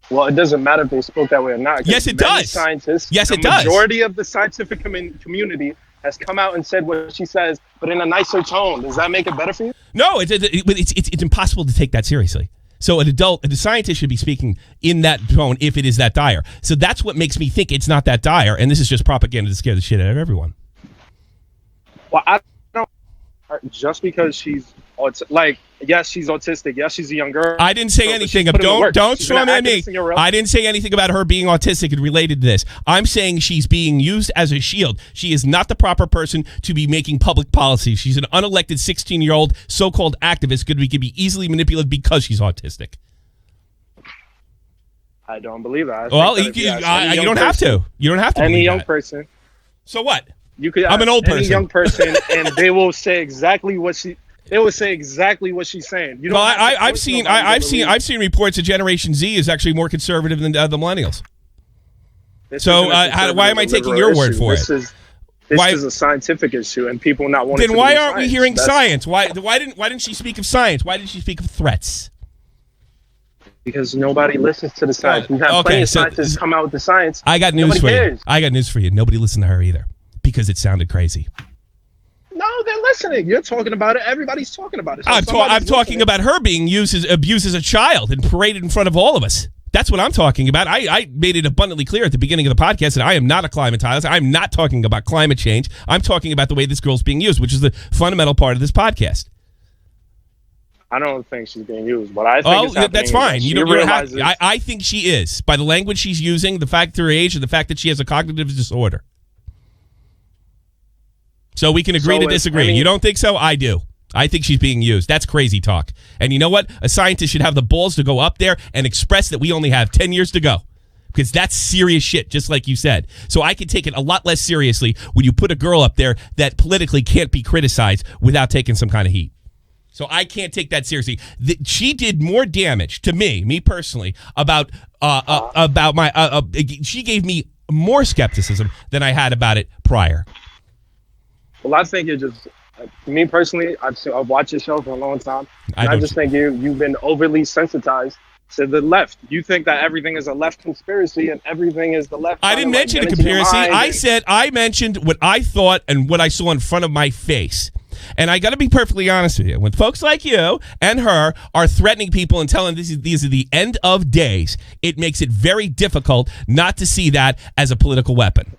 Well, it doesn't matter if they spoke that way or not. Yes, it does. Scientists, yes, it does. does. The majority of the scientific community has come out and said what she says, but in a nicer tone. Does that make it better for you? No, it's impossible to take that seriously. So the scientist should be speaking in that tone if it is that dire. So that's what makes me think it's not that dire, and this is just propaganda to scare the shit out of everyone. Well, I don't. Just because she's yes, she's autistic. Yes, she's a young girl. I didn't say anything. Don't throw me at me. I didn't say anything about her being autistic and related to this. I'm saying she's being used as a shield. She is not the proper person to be making public policy. She's an unelected 16-year-old so-called activist could be easily manipulated because she's autistic. I don't believe that. Well, you don't have to. You don't have to. Any young person. So what? You could. I'm an old person. Any young person, and they will say exactly what she. They will say exactly what she's saying. You know, I've seen reports that Generation Z is actually more conservative than the millennials. So why am I taking your word for it? This is a scientific issue, and people not wanting. Then why aren't we hearing science? Why didn't she speak of science? Why didn't she speak of threats? Because nobody listens to the science. We've had plenty of scientists come out with the science. I got news for you. I got news for you. Nobody listened to her either because it sounded crazy. No, they're listening. You're talking about it. Everybody's talking about it. So I'm talking about her being abused as a child and paraded in front of all of us. That's what I'm talking about. I made it abundantly clear at the beginning of the podcast that I am not a climatologist. I'm not talking about climate change. I'm talking about the way this girl's being used, which is the fundamental part of this podcast. I don't think she's being used, but I think that's fine. You don't have. I think she is by the language she's using, the fact of her age, and the fact that she has a cognitive disorder. So we can agree to disagree. You don't think so? I do. I think she's being used. That's crazy talk. And you know what? A scientist should have the balls to go up there and express that we only have 10 years to go. Because that's serious shit, just like you said. So I can take it a lot less seriously when you put a girl up there that politically can't be criticized without taking some kind of heat. So I can't take that seriously. She did more damage to me personally, about my. She gave me more skepticism than I had about it prior. Well, I think me personally, I've watched your show for a long time. And I just think you've been overly sensitized to the left. You think that everything is a left conspiracy and everything is the left. I didn't mention a conspiracy. I mentioned what I thought and what I saw in front of my face. And I got to be perfectly honest with you. When folks like you and her are threatening people and telling these are the end of days, it makes it very difficult not to see that as a political weapon.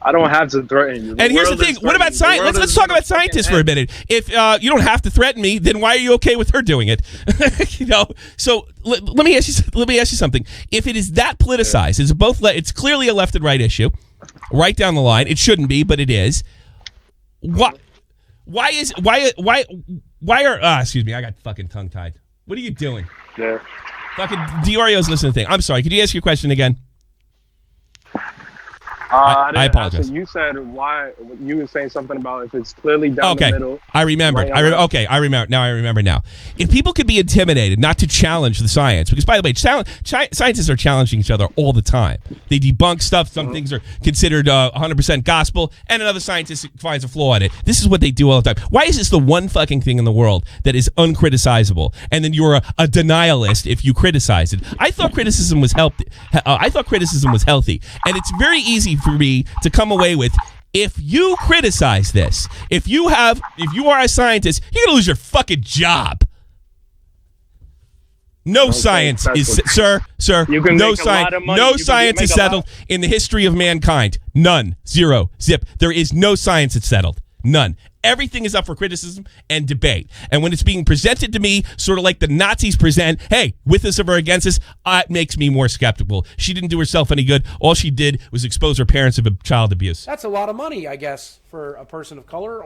I don't have to threaten you. And here's the thing. What about science? Let's talk about scientists for a minute. If you don't have to threaten me, then why are you okay with her doing it? So let me ask you something. If it is that politicized, it's clearly a left and right issue, right down the line. It shouldn't be, but it is. Why are excuse me, I got fucking tongue tied. What are you doing? Yeah. Fucking Diorio's listening to the thing. I'm sorry. Could you ask your question again? I apologize. You said why you were saying something about if it's clearly down the middle. I remembered. Right I remember. Now I remember now. If people could be intimidated not to challenge the science, because by the way, scientists are challenging each other all the time. They debunk stuff. Some things are considered 100% gospel, and another scientist finds a flaw in it. This is what they do all the time. Why is this the one fucking thing in the world that is uncriticizable, and then you're a denialist if you criticize it? I thought criticism was healthy. And it's very easy for me to come away with, if you criticize this, if you are a scientist, you're gonna lose your fucking job. No science is, sir. No science is settled in the history of mankind. None. Zero. Zip. There is no science that's settled. None. Everything is up for criticism and debate. And when it's being presented to me, sort of like the Nazis present, hey, with us or against us, it makes me more skeptical. She didn't do herself any good. All she did was expose her parents of child abuse. That's a lot of money, I guess, for a person of color.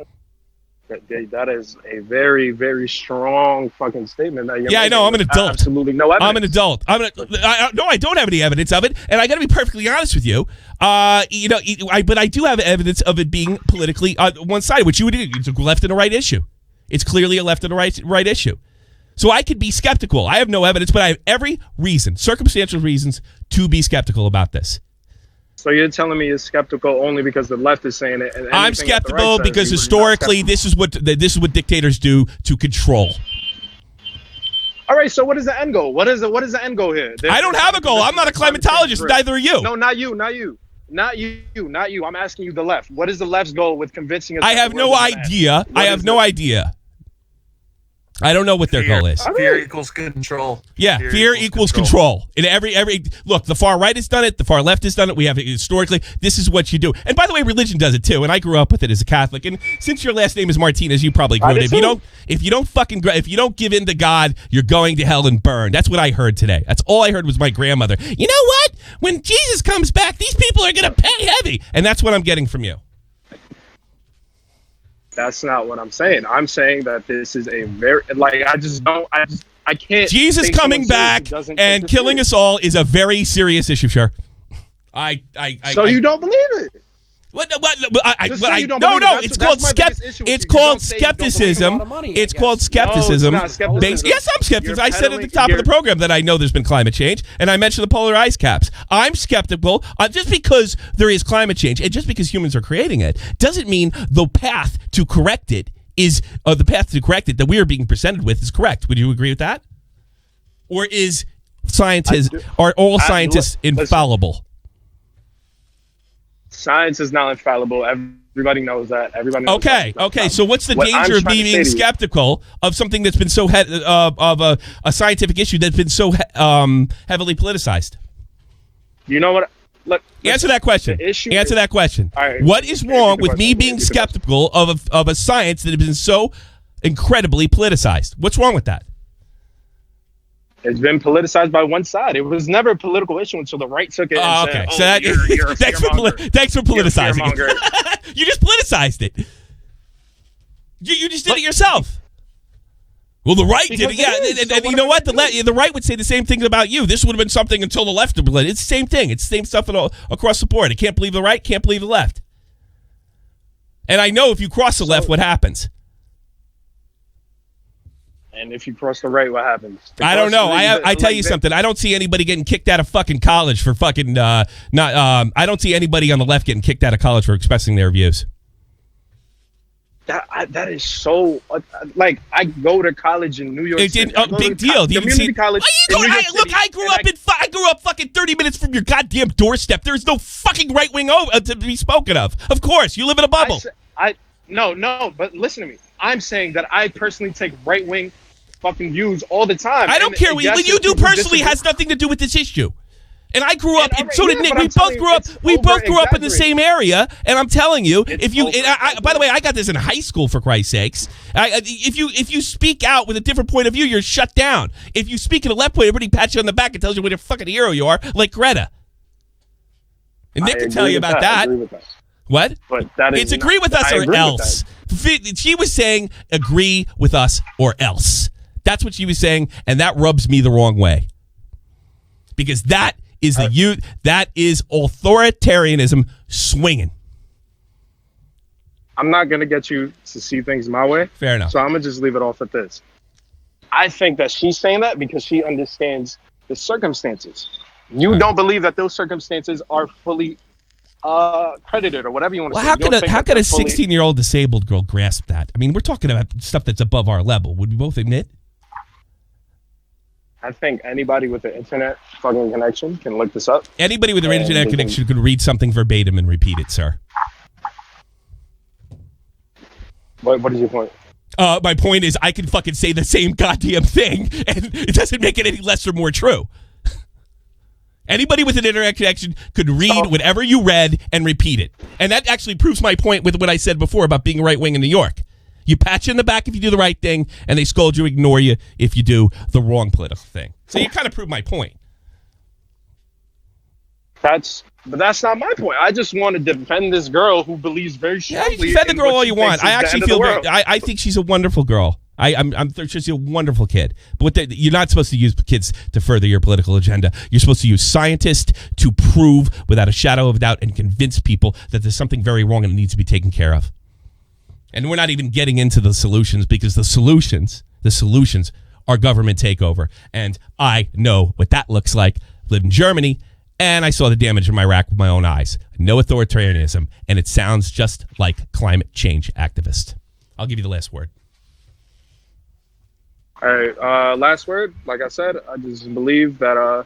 That is a very, very strong fucking statement that you're making. I know. I'm an adult. Absolutely no evidence. I'm an adult. I don't have any evidence of it, and I got to be perfectly honest with you. But I do have evidence of it being politically one-sided, which you would do. It's a left and a right issue. It's clearly a left and a right issue. So I could be skeptical. I have no evidence, but I have every reason, circumstantial reasons, to be skeptical about this. So you're telling me you're skeptical only because the left is saying it? And I'm skeptical because historically this is what dictators do to control. All right, so what is the end goal? What is the end goal here? I don't have a goal. I'm not a climatologist. Neither are you. No, not you. I'm asking you, the left. What is the left's goal with convincing us? I have no idea. I don't know what their goal is. Fear equals control. Yeah, fear equals control. In every look, the far right has done it. The far left has done it. We have it historically. This is what you do. And by the way, religion does it too. And I grew up with it as a Catholic. And since your last name is Martinez, you probably grew it. If you don't give in to God, you're going to hell and burn. That's what I heard today. That's all I heard was my grandmother. You know what? When Jesus comes back, these people are going to pay heavy. And that's what I'm getting from you. That's not what I'm saying. I'm saying that this is a very, I can't. Jesus coming back and killing us all is a very serious issue, sure. You don't believe it? It's called skepticism. It's called skepticism. Yes, I'm skeptical. I said at the top of the program that I know there's been climate change, and I mentioned the polar ice caps. I'm skeptical just because there is climate change, and just because humans are creating it, doesn't mean the path to correct it is that we are being presented with is correct. Would you agree with that? Or are all scientists infallible? Science is not infallible. Everybody knows that. Everybody knows Okay. So what's the danger of being skeptical of something that's been so of a scientific issue that's been so heavily politicized? You know what? Look. Answer that question. Answer that question. Right, what is wrong with me being skeptical of a science that has been so incredibly politicized? What's wrong with that? It's been politicized by one side. It was never a political issue until the right took it and said, you're a fear-monger. Thanks for politicizing it. You just politicized it. You just did it yourself. Well, the right did it, yeah. And you know what? The right would say the same thing about you. This would have been something until the left. It's the same thing. It's the same stuff across the board. I can't believe the right, can't believe the left. And I know if you cross the left, what happens? And if you cross the right, what happens? I don't know. I tell you something. I don't see anybody getting kicked out of fucking college for fucking I don't see anybody on the left getting kicked out of college for expressing their views. That is so I go to college in New York City. Big deal. Community college. I grew up fucking 30 minutes from your goddamn doorstep. There's no fucking right wing to be spoken of. Of course, you live in a bubble. No, but listen to me. I'm saying that I personally take right wing fucking views all the time. I don't care. What you do personally has nothing to do with this issue. And I grew up, and so did Nick. We both grew up in the same area. And I'm telling you, by the way, I got this in high school, for Christ's sakes. If you speak out with a different point of view, you're shut down. If you speak in a left point, everybody pats you on the back and tells you what a fucking hero you are, like Greta. And Nick can tell you about that. I agree with that. What? But that is agree with us or else. She was saying, agree with us or else. That's what she was saying, and that rubs me the wrong way. Because that is that is authoritarianism swinging. I'm not going to get you to see things my way. Fair enough. So I'm going to just leave it off at this. I think that she's saying that because she understands the circumstances. You don't believe that those circumstances are fully credited or whatever you want to say. How could a 16-year-old disabled girl grasp that? I mean, we're talking about stuff that's above our level. Would we both admit? I think anybody with an internet fucking connection can look this up. Anybody with an internet connection could read something verbatim and repeat it, sir. What is your point? My point is I can fucking say the same goddamn thing, and it doesn't make it any less or more true. Anybody with an internet connection could read whatever you read and repeat it. And that actually proves my point with what I said before about being right-wing in New York. You pat you in the back if you do the right thing, and they scold you, ignore you if you do the wrong political thing. So you kind of proved my point. But that's not my point. I just want to defend this girl who believes very strongly. Yeah, you defend the girl all you want. I actually feel I think she's a wonderful girl. I'm she's a wonderful kid. But you're not supposed to use kids to further your political agenda. You're supposed to use scientists to prove without a shadow of a doubt and convince people that there's something very wrong and it needs to be taken care of. And we're not even getting into the solutions because the solutions are government takeover. And I know what that looks like. Live in Germany. And I saw the damage in Iraq with my own eyes. No authoritarianism, and it sounds just like climate change activist. I'll give you the last word. All right, last word. Like I said, I just believe that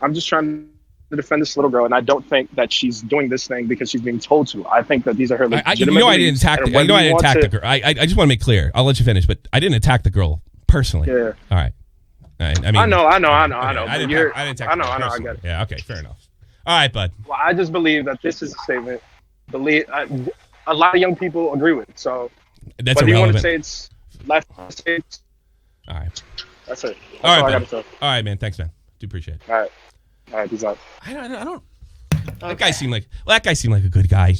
I'm just trying to defend this little girl, and I don't think that she's doing this thing because she's being told to. I think that these are her legitimate I didn't attack the girl. I just want to make clear. I'll let you finish, but I didn't attack the girl personally. Yeah. All right. I mean, I know. I I get it. Yeah, okay, fair enough. All right, bud. Well, I just believe that this is a statement. A lot of young people agree with. So that's whether irrelevant. you want to say it's left, say it's. All right. That's it. That's all I gotta say. All right, man. Thanks, man. Do appreciate it. All right. Peace out. I don't. That guy seemed like a good guy.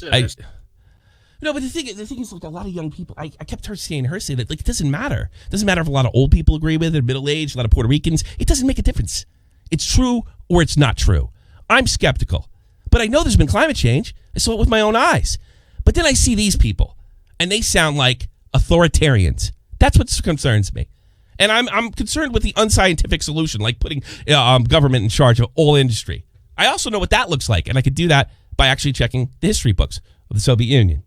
No, but the thing is, like a lot of young people. I kept saying that like it doesn't matter. It doesn't matter if a lot of old people agree with it, middle aged, a lot of Puerto Ricans. It doesn't make a difference. It's true or it's not true. I'm skeptical, but I know there's been climate change. I saw it with my own eyes. But then I see these people, and they sound like authoritarians. That's what concerns me. And I'm concerned with the unscientific solution, like putting government in charge of all industry. I also know what that looks like, and I could do that by actually checking the history books of the Soviet Union.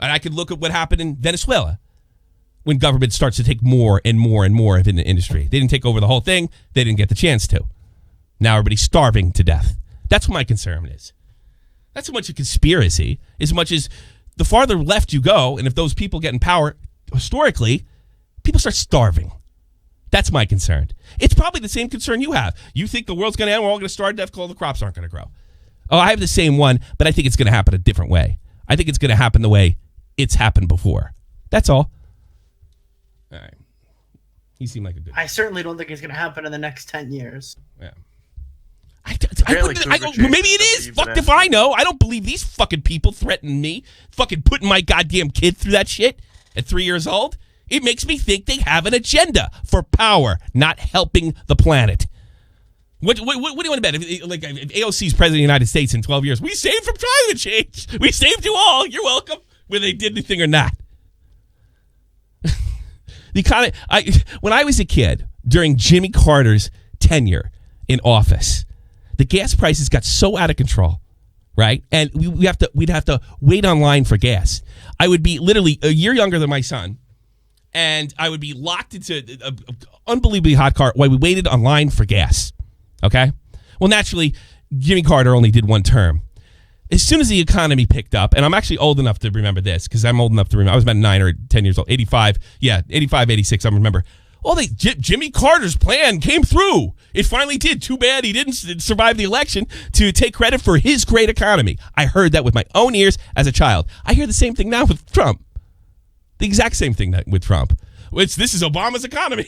And I could look at what happened in Venezuela when government starts to take more and more and more of an industry. They didn't take over the whole thing. They didn't get the chance to. Now everybody's starving to death. That's what my concern is. Not so much a conspiracy, as much as the farther left you go, and if those people get in power historically, people start starving. That's my concern. It's probably the same concern you have. You think the world's going to end, we're all going to starve to death, all the crops aren't going to grow. Oh, I have the same one, but I think it's going to happen a different way. I think it's going to happen the way it's happened before. That's all. All right. He seemed like a good guy. I certainly don't think it's going to happen in the next 10 years. Yeah. Maybe it is. Fuck if I know. I don't believe these fucking people threatening me, fucking putting my goddamn kid through that shit at 3 years old. It makes me think they have an agenda for power, not helping the planet. What do you want to bet? If AOC's president of the United States in 12 years, we saved from climate change. We saved you all. You're welcome. Whether they did anything or not. When I was a kid, during Jimmy Carter's tenure in office, the gas prices got so out of control, right? And we'd have to wait online for gas. I would be literally a year younger than my son, and I would be locked into an unbelievably hot car while we waited online for gas. Okay? Well, naturally, Jimmy Carter only did one term. As soon as the economy picked up, and I'm actually old enough to remember this, because I'm old enough to remember, I was about 9 or 10 years old, 85, 86, I remember. Well, Jimmy Carter's plan came through. It finally did. Too bad he didn't survive the election to take credit for his great economy. I heard that with my own ears as a child. I hear the same thing now with Trump. The exact same thing with Trump. This is Obama's economy.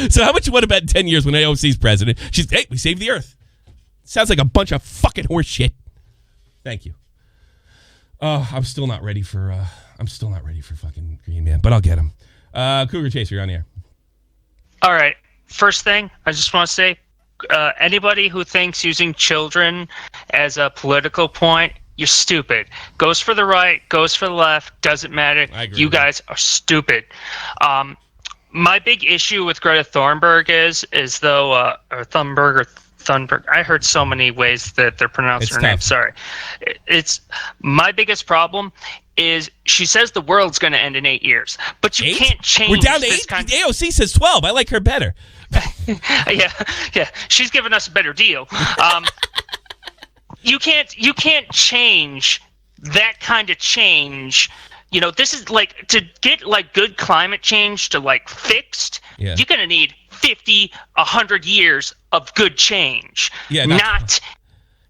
So how much you want to bet in 10 years when AOC's president? Hey, we saved the earth. Sounds like a bunch of fucking horse shit. Thank you. Oh, I'm still not ready for fucking Green Man, but I'll get him. Cougar Chaser, you're on the air. All right. First thing, I just want to say, anybody who thinks using children as a political point, you're stupid. Goes for the right, goes for the left, doesn't matter. You guys are stupid. My big issue with Greta Thunberg is though, or Thunberg. I heard so many ways that they're pronouncing her name. Sorry. It's my biggest problem is she says the world's going to end in 8 years, but you can't change. We're down to 8. AOC says 12. I like her better. yeah. She's giving us a better deal. You can't change that kind of change. You know, this is like to get like good climate change to like fixed. Yeah. You're gonna need 50, 100 years of good change. Yeah,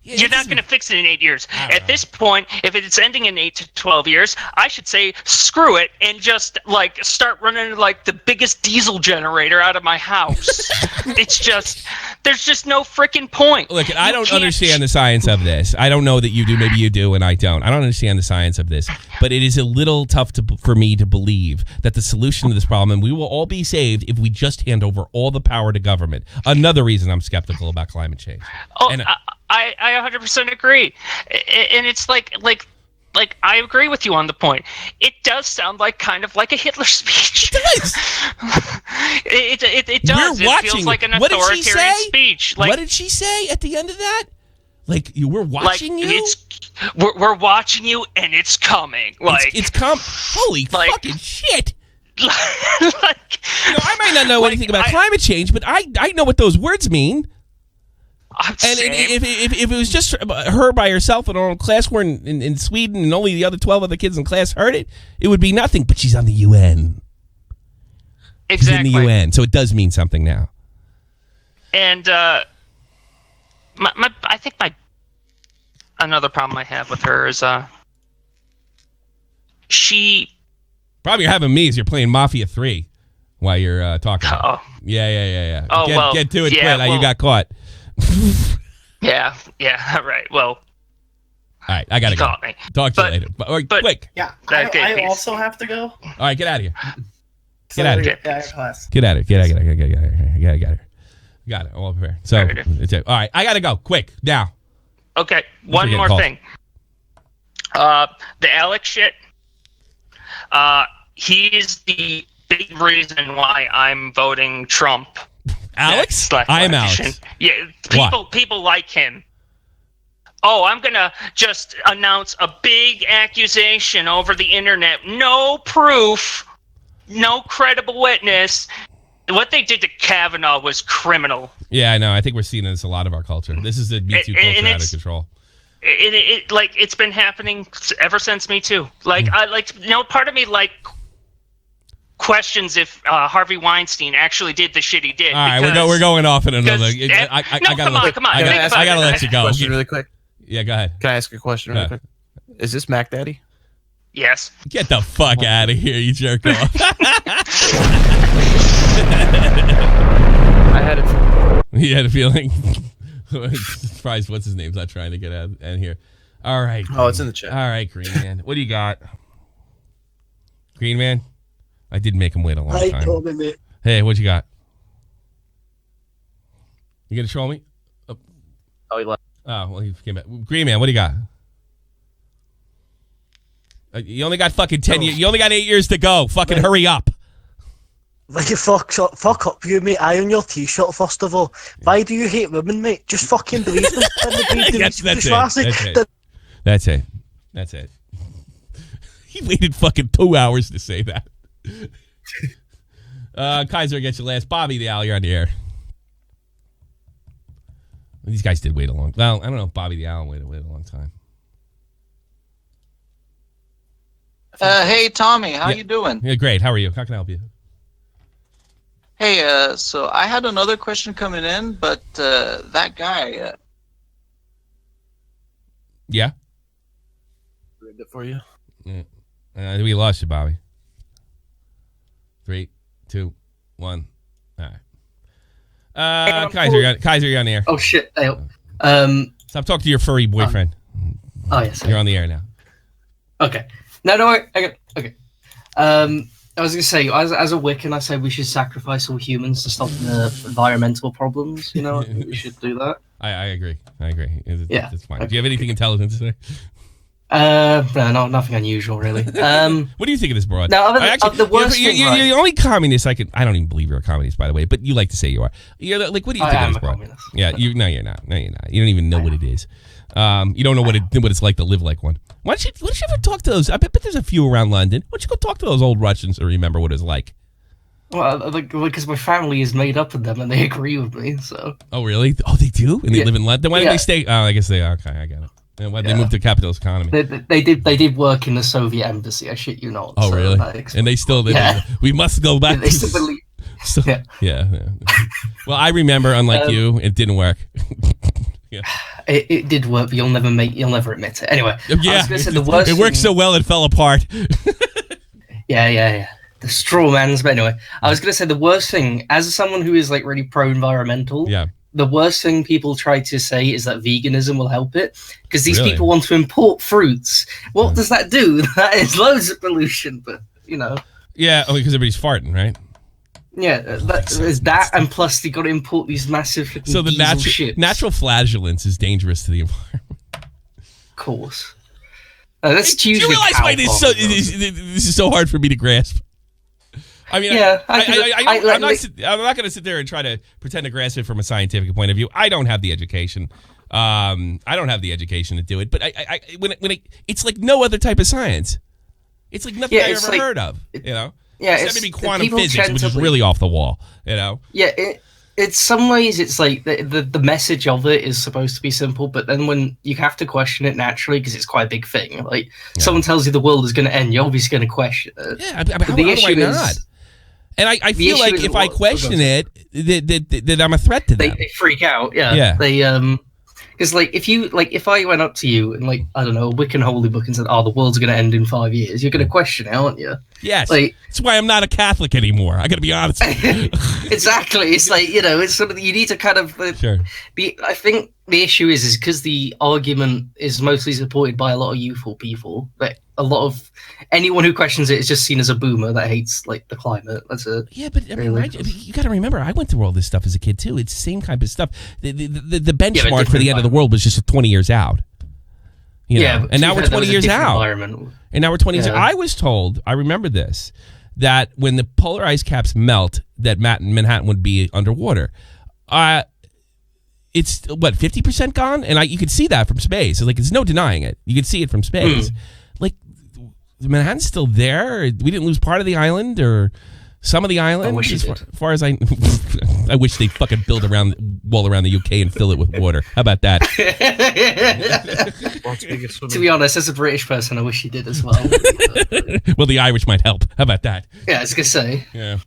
You're not going to fix it in 8 years. At this point, if it's ending in 8 to 12 years, I should say screw it and just like start running like the biggest diesel generator out of my house. It's just there's just no freaking point. Look, I don't understand the science of this. I don't know that you do. Maybe you do, and I don't. I don't understand the science of this. But it is a little tough for me to believe that the solution to this problem, and we will all be saved if we just hand over all the power to government. Another reason I'm skeptical about climate change. Oh, and, I 100% agree, and it's like I agree with you on the point. It does sound like kind of like a Hitler speech. It does. It does. It feels like an authoritarian speech. Like, what did she say at the end of that? Like we're watching you. We're watching you, and it's coming. Like it's holy fucking shit. I might not know anything about climate change, but I know what those words mean. And if it was just her by herself in her own class, we're in Sweden, and only the other 12 other kids in class heard it, it would be nothing. But she's on the UN. Exactly. She's in the UN, so it does mean something now. And I think another problem I have with her is she. Problem you're having me is you're playing Mafia 3 while you're talking. Oh. Yeah. Oh, get to it, quick. You got caught. Yeah, right. Well, all right, I gotta go. Caught me. Talk to you later. But quick. Yeah, I also have to go. All right, get out of here. Get out of here. Yeah, class. Get out of here. Get out of here. Got it. All prepared. So, all right, I gotta go. Quick now. Okay, one more thing. The Alex shit. He's the big reason why I'm voting Trump. Alex? I am Alex. Yeah, people like him. Oh, I'm gonna just announce a big accusation over the internet. No proof, no credible witness. What they did to Kavanaugh was criminal. Yeah, I know. I think we're seeing this a lot of our culture. This is the Me Too culture out of control. It's been happening ever since Me Too. Part of me questions if Harvey Weinstein actually did the shit he did. All right, we're going off in another. Come on. I gotta let you go. Question really quick. Yeah, go ahead. Can I ask a question really quick? Is this Mac Daddy? Yes. Get the fuck out of here, you jerk off. I had a. He had a feeling. Surprised what's his name's not trying to get out in here. All right. Oh, it's in the chat. All right, Green Man. What do you got? Green Man? I did make him wait a long time. Hi, me, mate. Hey, what you got? You gonna show me? Oh, he left. Oh, well, he came back. Green Man, what do you got? You only got fucking 10 years. You only got 8 years to go. Fucking hurry up. Like you fuck up, you mate. I own your t-shirt first of all. Why do you hate women, mate? Just fucking believe them. That's it. He waited fucking 2 hours to say that. Kaiser gets you last. Bobby the Owl, you're on the air. These guys did wait a long. Well, I don't know if Bobby the Owl waited a long time. Hey Tommy, how you doing? Yeah, great. How are you? How can I help you? Hey, so I had another question coming in, but that guy. Yeah. Read it for you. Yeah. We lost you, Bobby. 3, 2, 1. All right. Kaiser, you're on the air. Oh shit! Stop talking to your furry boyfriend. Oh yes. You're on the air now. Okay. No, okay. I was going to say, as a Wiccan, I say we should sacrifice all humans to stop the environmental problems. You know, I think we should do that. I agree. Yeah. It's fine. Do you have anything intelligent to say? No, nothing unusual, really. What do you think of this broad? No, the worst you're the only communist I don't even believe you're a communist, by the way, but you like to say you are. You're like, what do you think of this broad? Communist. Yeah, no, you're not. No, you're not. You don't even know what it is. You don't know what it's like to live like one. Why don't you ever talk to those? I bet there's a few around London. Why don't you go talk to those old Russians and remember what it's like? Well, because my family is made up of them and they agree with me. So. Oh really? Oh, they do, and they live in London. Why did they stay? Oh, I guess they. Okay, I get it. And why did they move to capitalist economy? They did work in the Soviet embassy. I shit you not. Oh really? And they still. We must go back. They still believe. So, yeah. Well, I remember, unlike you, it didn't work. Yeah. It did work, but you'll never admit it. Anyway, yeah, I was gonna say the worst it worked so well it fell apart. Yeah. The straw man's. But anyway, I was gonna say the worst thing, as someone who is like really pro-environmental. Yeah. The worst thing people try to say is that veganism will help it because these people want to import fruits. What does that do? That is loads of pollution, but you know. Yeah, because everybody's farting, right? Yeah, there's that, and plus they got to import these massive. So the natural flagellance is dangerous to the environment. Of course. That's do you realize why this is so hard for me to grasp? I mean, yeah, I'm not going to sit there and try to pretend to grasp it from a scientific point of view. I don't have the education. I don't have the education to do it. But it's like no other type of science. It's like nothing I've ever heard of. You know. Yeah, except maybe quantum physics, which is really off the wall. You know. Yeah, in some ways, it's like the message of it is supposed to be simple, but then when you have to question it naturally because it's quite a big thing. Like someone tells you the world is going to end, you're obviously going to question it. Yeah, how do I not? And I feel like if I question it, that I'm a threat to them. They freak out. Yeah. They because if I went up to you and I don't know, a Wiccan holy book and said, "Oh, the world's going to end in 5 years," you're going to question it, aren't you? Yes. That's why I'm not a Catholic anymore. I got to be honest. Exactly. It's it's sort of you need to kind of be. I think the issue is because the argument is mostly supported by a lot of youthful people. Like a lot of anyone who questions it is just seen as a boomer that hates the climate. That's it. Yeah, but I mean, you got to remember, I went through all this stuff as a kid too. It's the same kind of stuff. The benchmark for the end of the world was just 20 years out. You know? And now we're 20 years out. And now we're 20 years out. I was told, I remember this, that when the polar ice caps melt, that Manhattan would be underwater. It's 50% gone, and you could see that from space. There's no denying it. You could see it from space. Manhattan's still there. We didn't lose part of the island or some of the island. I wish as far as I wish they fucking build wall around the UK and fill it with water. How about that? To be honest, as a British person, I wish you did as well. Well, the Irish might help. How about that? Yeah, I was gonna say. Yeah.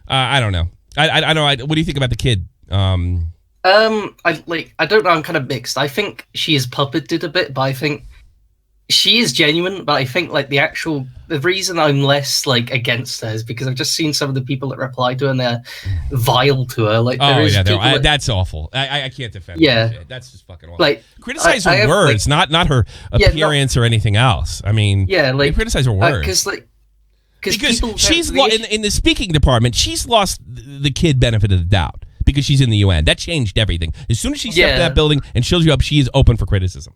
I don't know. I don't know. What do you think about the kid? I don't know. I'm kind of mixed. I think she is puppeted a bit, but I think she is genuine. But I think the reason I'm less against her is because I've just seen some of the people that reply to her and they're vile to her. That's awful. I can't defend. Yeah, her. That's just fucking awful. Criticize her words, not her appearance or anything else. I mean, criticize her words. Because she's in the speaking department, she's lost the kid benefit of the doubt because she's in the UN. That changed everything. As soon as she stepped in that building and shows you up, she is open for criticism.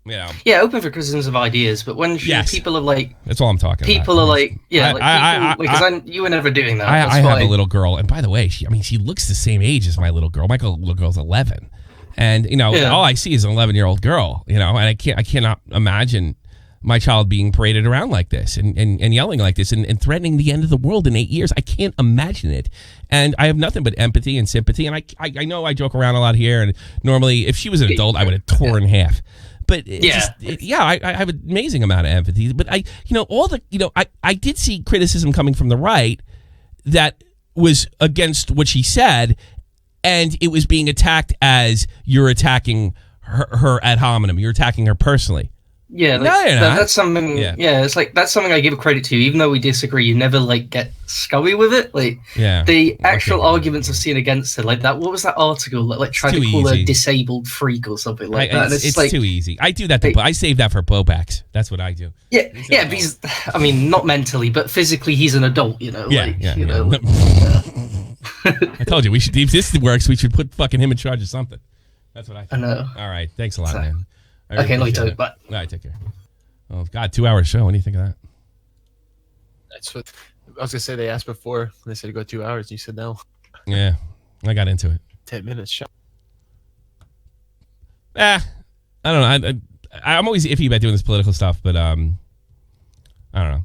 You know. Yeah, open for criticisms of ideas, but when people are that's all I'm talking about. People are because you were never doing that. I have a little girl, and by the way, she looks the same age as my little girl. My little girl's 11, and all I see is an 11-year-old girl. And I cannot imagine my child being paraded around like this and yelling like this and threatening the end of the world in 8 years. I can't imagine it. And I have nothing but empathy and sympathy. And I know I joke around a lot here. And normally, if she was an adult, I would have torn in half. But I have an amazing amount of empathy. But I did see criticism coming from the right that was against what she said. And it was being attacked as you're attacking her ad hominem. You're attacking her personally. Yeah, like, No, you're not. that's something. Yeah. It's like that's something I give credit to. Even though we disagree, you never like get scummy with it. Like the actual arguments I've seen against it, like that. What was that article that like tried to call her a disabled freak or something like that? And it's like, too easy. I do that. I save that for Bobax. That's what I do. Yeah, yeah. Because I mean, not mentally, but physically, he's an adult. You know. Yeah, like, yeah. You know. I told you we should. If this works, we should put fucking him in charge of something. That's what I think. I know. All right. Thanks a lot, man. Okay, love you too. Bye. All right, take care. Oh God, 2 hour show. What do you think of that? That's what I was gonna say. They asked before. They said to go 2 hours. And you said no. Yeah, I got into it. 10 minutes. Shot. I don't know. I'm always iffy about doing this political stuff, but I don't know.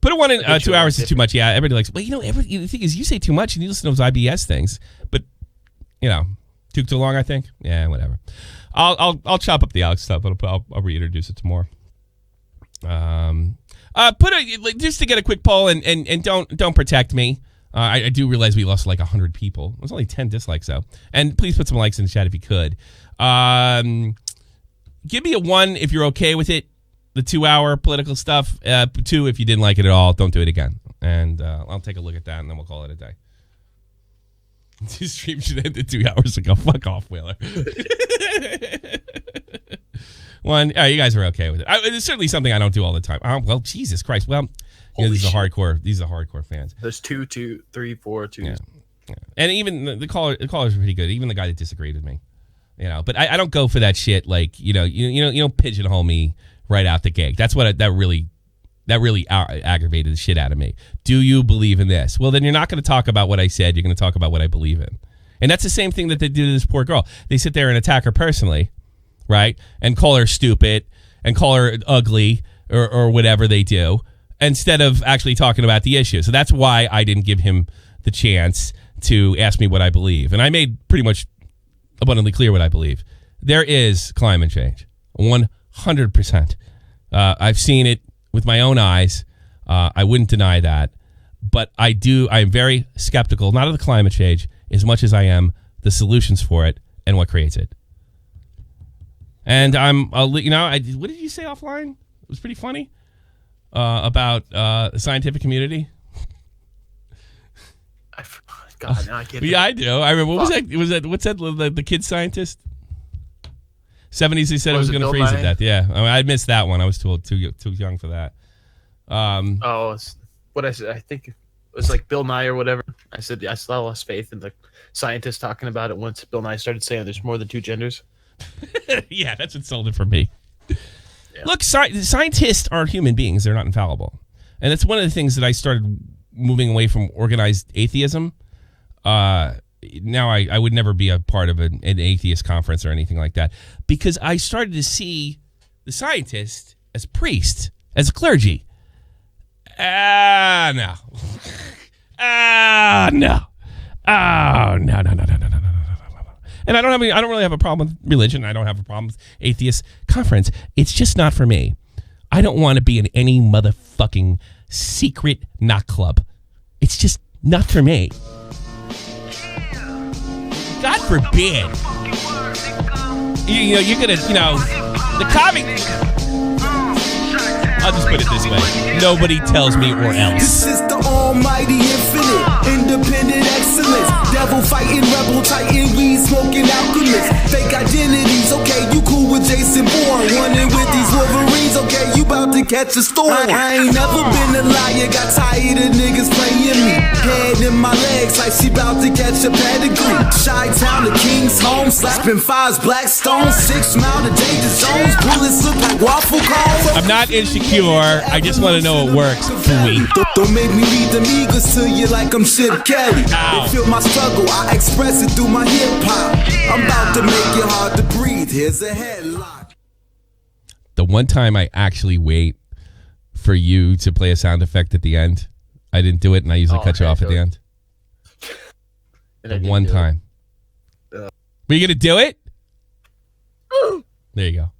Put a one in 2 hours is too much. Yeah, everybody likes. Well, you know, the thing is, you say too much and you listen to those IBS things, but you know, too long. I think. Yeah, whatever. I'll chop up the Alex stuff, but I'll reintroduce it to more. Just to get a quick poll and don't protect me. I do realize we lost like 100 people. There's only 10 dislikes though, and please put some likes in the chat if you could. Give me a 1 if you're okay with it. The 2 hour political stuff. 2 if you didn't like it at all. Don't do it again. And I'll take a look at that, and then we'll call it a day. This stream should end 2 hours ago. Fuck off, Wheeler. 1. You guys are okay with it. It's certainly something I don't do all the time. Well, Jesus Christ. Well, you know, these are hardcore fans. There's 2, 3, 4, 2. Yeah. And even the callers are pretty good. Even the guy that disagreed with me, you know. But I don't go for that shit. Like you don't pigeonhole me right out the gate. That's what that really aggravated the shit out of me. Do you believe in this? Well, then you're not going to talk about what I said. You're going to talk about what I believe in. And that's the same thing that they do to this poor girl. They sit there and attack her personally, right? And call her stupid and call her ugly or whatever they do, instead of actually talking about the issue. So that's why I didn't give him the chance to ask me what I believe. And I made pretty much abundantly clear what I believe. There is climate change, 100%. I've seen it with my own eyes. I wouldn't deny that. But I'm very skeptical, not of the climate change, as much as I am the solutions for it and what creates it. And what did you say offline? It was pretty funny about the scientific community. God, now I can't. Yeah, I do. I remember. What was that? What's that? The kid scientist? 70s. He said it was going to freeze to death. Yeah, I missed that one. I was too young for that. What I said. I think it was like Bill Nye or whatever. I said I still lost faith in the scientists talking about it once Bill Nye started saying there's more than 2 genders. Yeah, that's what sold it for me. Yeah. Look, scientists are human beings. They're not infallible. And that's one of the things that I started moving away from organized atheism. Now I would never be a part of an atheist conference or anything like that, because I started to see the scientists as priests, as clergy. No. No. Oh, no. And I don't really have a problem with religion. I don't have a problem with atheist conference. It's just not for me. I don't want to be in any motherfucking secret knock club. It's just not for me. God forbid. You're gonna, the comic. I'll just put it this way. Nobody tells me or else. This is the almighty infinite, independent excellence. Devil fighting, rebel titan, weed smoking alchemist. Fake identities, okay, you cool with Jason Bourne. Running with these Wolverines, okay, you about to catch a storm. I ain't never been a liar, got tired of niggas playing me. Head in my legs like she about to catch a pedigree. Chi-town to King's home, slapping 5s, black stones, 6 mile to danger zones. Bullets look like waffle cones. I'm not insecure. I just want to know it works. Don't make me read the Migos to you like I'm Chip Kelly. They feel my struggle, I express it through my hip hop. I'm about to make it hard to breathe. Here's a headlock. The one time I actually wait for you to play a sound effect at the end, I didn't do it, and I usually cut you off at the end. The one time. Were you gonna do it? There you go.